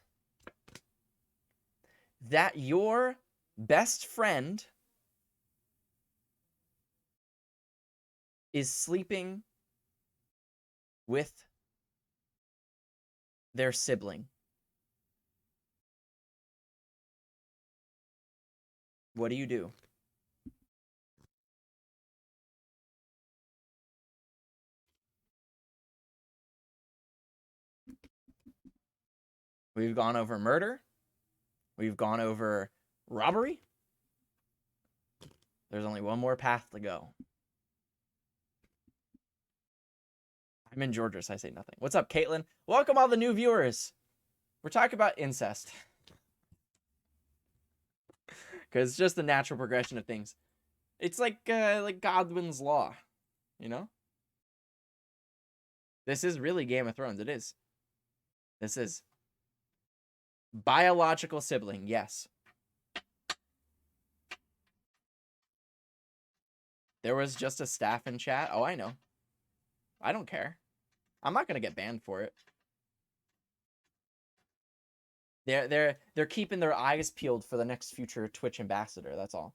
that your best friend is sleeping with their sibling. What do you do? We've gone over murder. We've gone over robbery. There's only one more path to go. I'm in Georgia, so I say nothing. What's up, Caitlin? Welcome all the new viewers. We're talking about incest. Because it's just the natural progression of things. It's like Godwin's Law, you know? This is really Game of Thrones. It is. This is. Biological sibling, yes. There was just a staff in chat. Oh, I know. I don't care. I'm not gonna get banned for it. They're keeping their eyes peeled for the next future Twitch ambassador. That's all.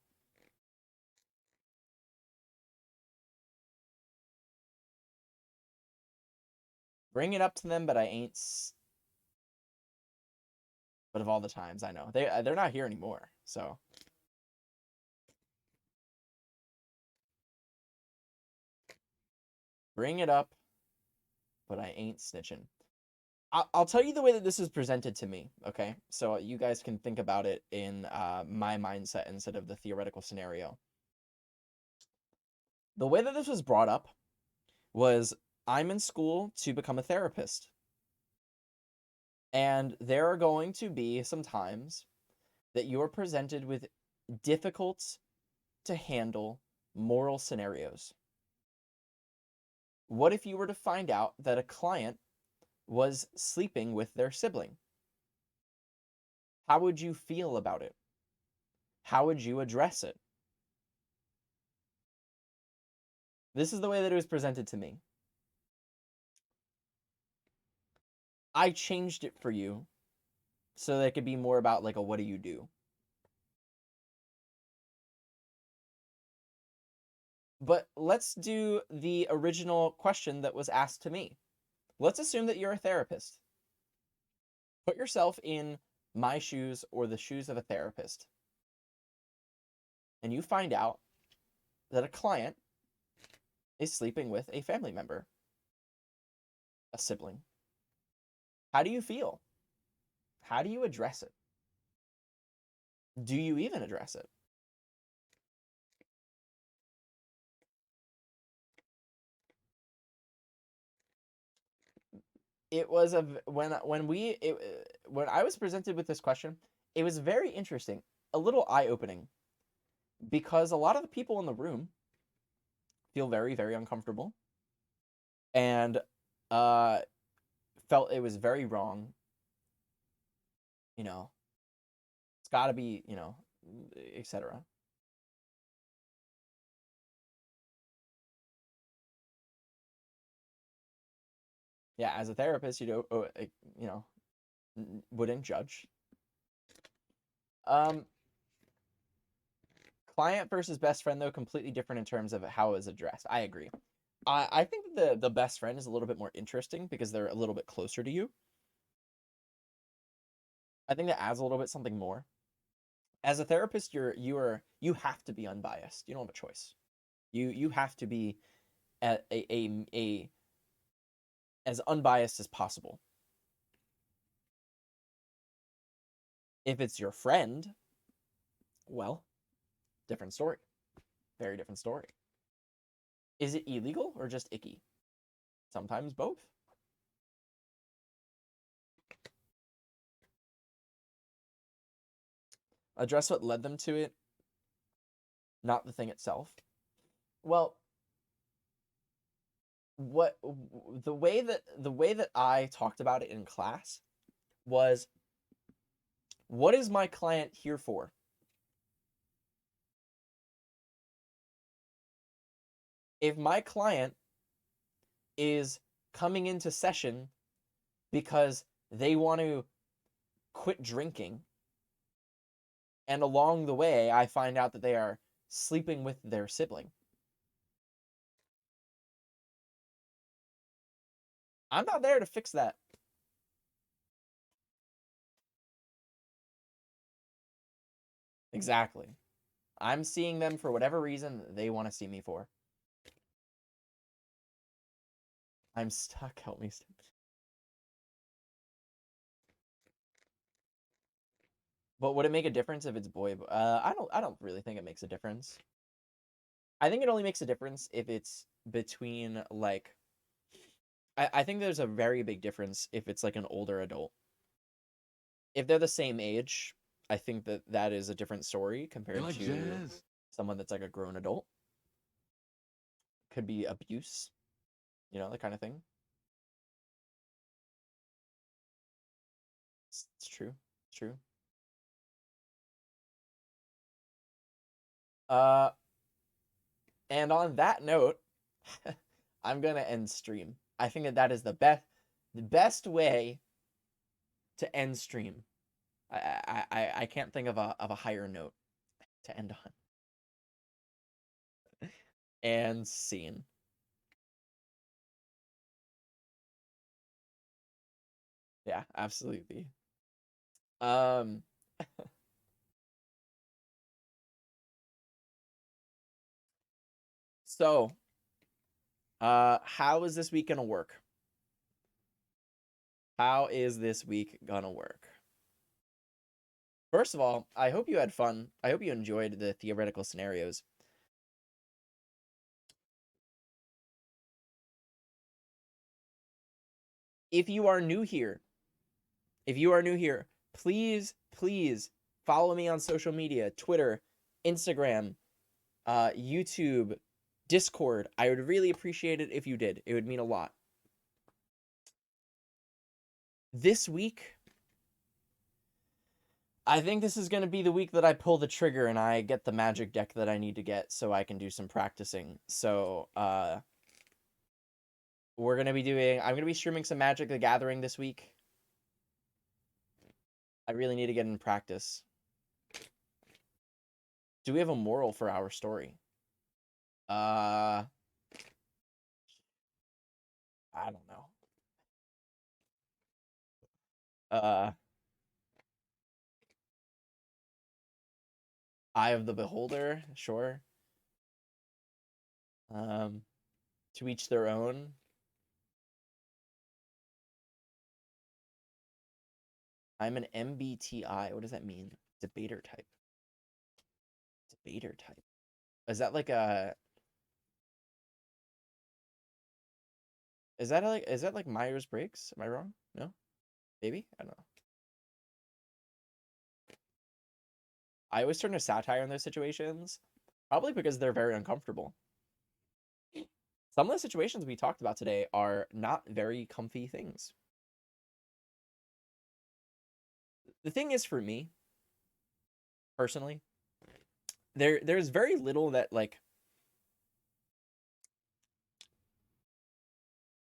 Bring it up to them, but I ain't. But of all the times, I know they're not here anymore. So. Bring it up, but I ain't snitching. I'll tell you the way that this is presented to me, okay? So you guys can think about it in my mindset instead of the theoretical scenario. The way that this was brought up was I'm in school to become a therapist. And there are going to be some times that you are presented with difficult to handle moral scenarios. What if you were to find out that a client was sleeping with their sibling? How would you feel about it? How would you address it? This is the way that it was presented to me. I changed it for you so that it could be more about like a what do you do? But let's do the original question that was asked to me. Let's assume that you're a therapist. Put yourself in my shoes or the shoes of a therapist. And you find out that a client is sleeping with a family member, a sibling. How do you feel? How do you address it? Do you even address it? It was when I was presented with this question, it was very interesting, a little eye-opening, because a lot of the people in the room feel very, very uncomfortable and felt it was very wrong. You know, it's got to be, you know, etc. Yeah, as a therapist, you know, wouldn't judge. Client versus best friend, though, completely different in terms of how it was addressed. I agree. I think the best friend is a little bit more interesting because they're a little bit closer to you. I think that adds a little bit something more. As a therapist, you have to be unbiased. You don't have a choice. You have to be a as unbiased as possible. If it's your friend, well, different story. Very different story. Is it illegal or just icky? Sometimes both. Address what led them to it, not the thing itself. Well, the way that I talked about it in class was, what is my client here for? If my client is coming into session because they want to quit drinking, and along the way I find out that they are sleeping with their sibling, I'm not there to fix that. Exactly. I'm seeing them for whatever reason they want to see me for. I'm stuck. Help me. But would it make a difference if it's boy? I don't really think it makes a difference. I think it only makes a difference if it's between like. I think there's a very big difference if it's like an older adult. If they're the same age, I think that that is a different story You compared like to jazz? someone that's like a grown adult. Could be abuse, that kind of thing. It's true. It's true. Uh, and on that note, I'm gonna end stream. I think that that is the best way to end stream. I can't think of a higher note to end on. And scene. Yeah, absolutely. Um, so, how is this week gonna work? How is this week gonna work? First of all, I hope you had fun. I hope you enjoyed the theoretical scenarios. If you are new here, please, please follow me on social media, Twitter, Instagram, YouTube, Discord. I would really appreciate it if you did. It would mean a lot. This week, I think this is going to be the week that I pull the trigger and I get the magic deck that I need to get so I can do some practicing. So, I'm going to be streaming some Magic the Gathering this week. I really need to get in practice. Do we have a moral for our story? I don't know. Eye of the Beholder, sure. To each their own. I'm an MBTI. What does that mean? Debater type. Debater type. Is that like a... Is that like Myers-Briggs? Am I wrong? No? Maybe? I don't know. I always turn to satire in those situations, probably because they're very uncomfortable. Some of the situations we talked about today are not very comfy things. The thing is, for me, personally, there's very little that, like,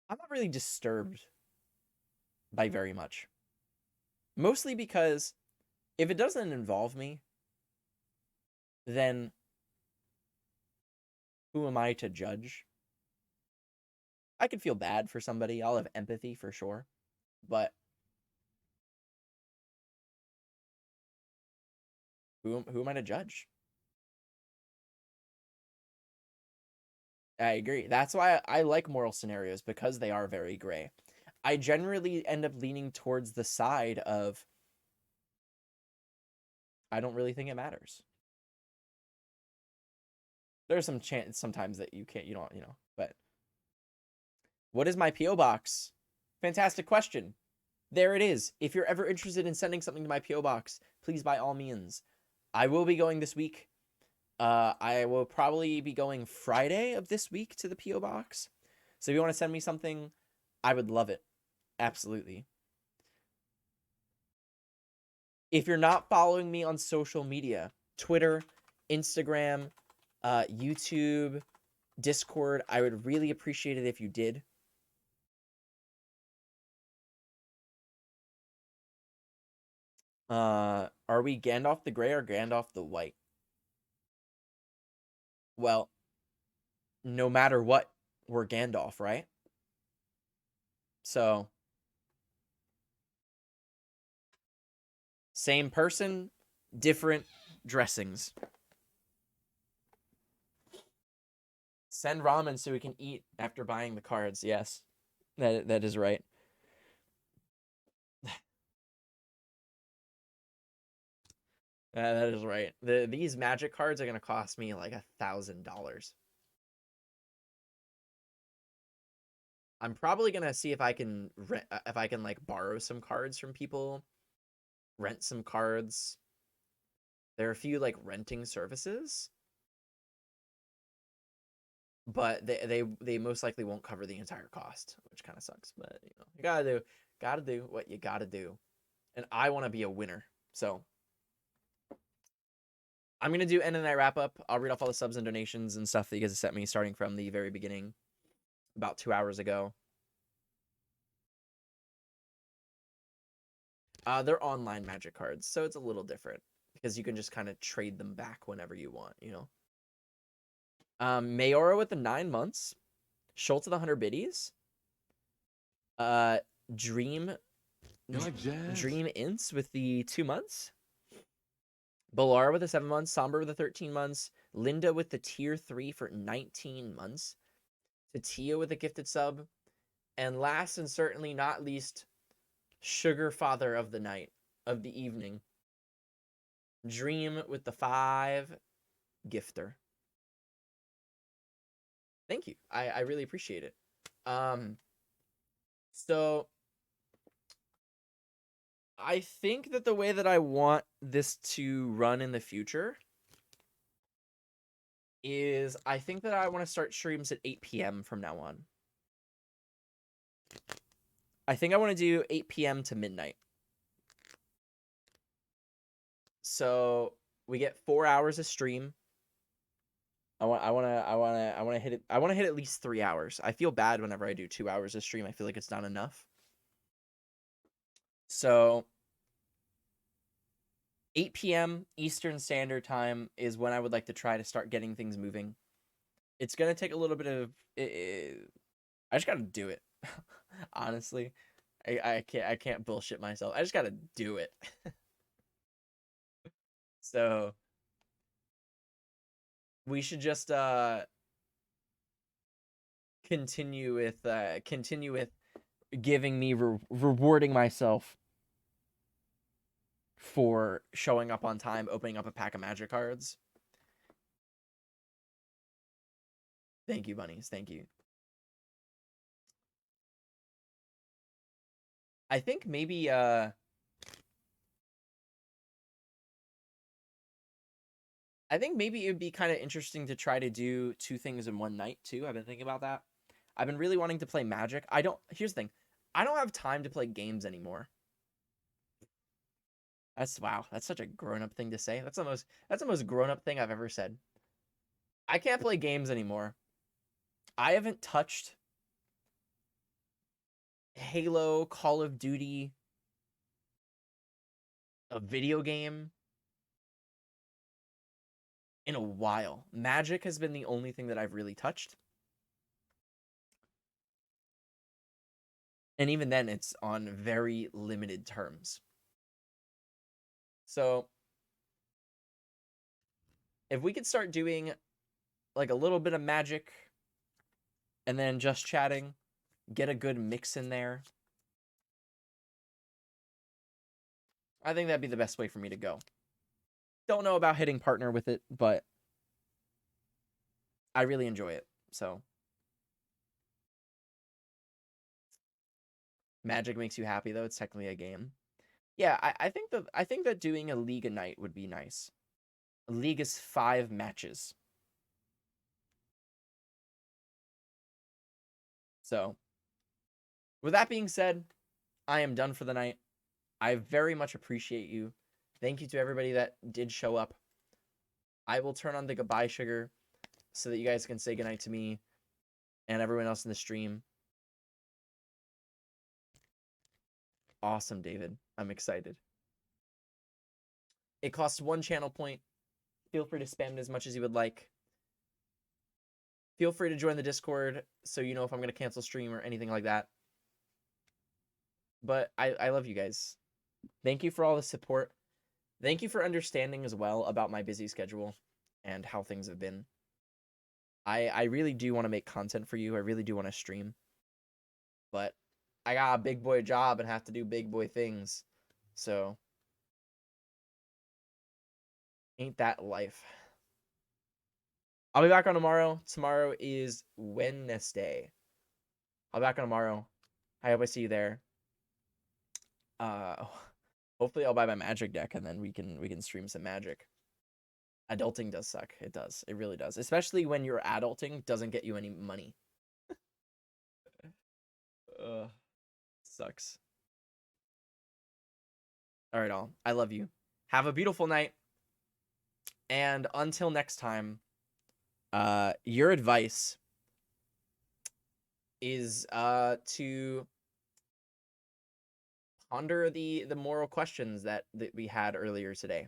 I'm not really disturbed by very much. Mostly because if it doesn't involve me, then who am I to judge? I could feel bad for somebody. I'll have empathy for sure. But who am I to judge? I agree. That's why I like moral scenarios, because they are very gray. I generally end up leaning towards the side of I don't really think it matters. There's some chance sometimes that you don't, but what is my P.O. box? Fantastic question. There it is. If you're ever interested in sending something to my P.O. box, please, by all means. I will be going this week. I will probably be going Friday of this week to the P.O. box. So if you want to send me something, I would love it. Absolutely. If you're not following me on social media, Twitter, Instagram, YouTube, Discord, I would really appreciate it if you did. Are we Gandalf the Grey or Gandalf the White? Well, no matter what, we're Gandalf, right? So, same person, different dressings. Send ramen so we can eat after buying the cards. Yes, that is right. That is right. These magic cards are gonna cost me like $1,000. I'm probably gonna see if I can like borrow some cards from people, rent some cards. There are a few like renting services, but they most likely won't cover the entire cost, which kind of sucks. But you gotta do what you gotta do, and I want to be a winner, so. I'm going to do end of the night wrap up. I'll read off all the subs and donations and stuff that you guys have sent me starting from the very beginning, about 2 hours ago. They're online magic cards, so it's a little different because you can just kind of trade them back whenever you want, Mayora with the 9 months. Schultz with 100 biddies. Dream Ints with the 2 months. Balar with the 7 months, Somber with the 13 months, Linda with the tier 3 for 19 months, Tatia with a gifted sub, and last and certainly not least, Sugar Father of the evening, Dream with the 5 gifter. Thank you. I really appreciate it. So I think that the way that I want this to run in the future is I think that I want to start streams at 8 p.m. from now on. I think I want to do 8 p.m. to midnight. So we get 4 hours of stream. I want to hit it. I want to hit at least 3 hours. I feel bad whenever I do 2 hours of stream. I feel like it's not enough. So 8 p.m. Eastern Standard Time is when I would like to try to start getting things moving. It's going to take a little bit of... I just got to do it. Honestly. I can't bullshit myself. I just got to do it. So we should just continue with giving me rewarding myself for showing up on time, opening up a pack of magic cards. Thank you, bunnies. Thank you. I think maybe it would be kind of interesting to try to do 2 things in one night too. I've been thinking about that. I've been really wanting to play Magic. Here's the thing. I don't have time to play games anymore. Wow, that's such a grown-up thing to say. That's the most grown-up thing I've ever said. I can't play games anymore. I haven't touched Halo, Call of Duty, a video game in a while. Magic has been the only thing that I've really touched. And even then, it's on very limited terms. So, if we could start doing like a little bit of Magic and then just chatting, get a good mix in there, I think that'd be the best way for me to go. Don't know about hitting partner with it, but I really enjoy it. So Magic makes you happy though. It's technically a game. Yeah, I think that doing a league a night would be nice. A league is 5 matches. So with that being said, I am done for the night. I very much appreciate you. Thank you to everybody that did show up. I will turn on the goodbye sugar. so that you guys can say goodnight to me and everyone else in the stream. Awesome, David. I'm excited. It costs 1 channel point. Feel free to spam it as much as you would like. Feel free to join the Discord so you know if I'm going to cancel stream or anything like that. But I love you guys. Thank you for all the support. Thank you for understanding as well about my busy schedule and how things have been. I really do want to make content for you. I really do want to stream. But I got a big boy job and have to do big boy things. So, ain't that life? I'll be back on tomorrow. Tomorrow is Wednesday. I'll be back on tomorrow. I hope I see you there. Hopefully I'll buy my Magic deck and then we can stream some Magic. Adulting does suck. It does. It really does. Especially when your adulting doesn't get you any money. Sucks. All right, all. I love you. Have a beautiful night. And until next time, your advice is to ponder the moral questions that we had earlier today.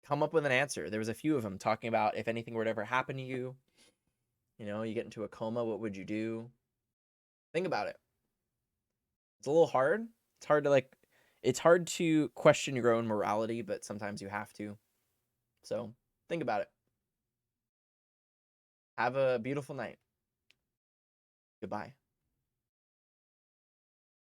Come up with an answer. There was a few of them talking about if anything were to ever happen to you, you know, you get into a coma, what would you do? Think about it. It's a little hard. It's hard to question your own morality, but sometimes you have to. So think about it. Have a beautiful night. Goodbye.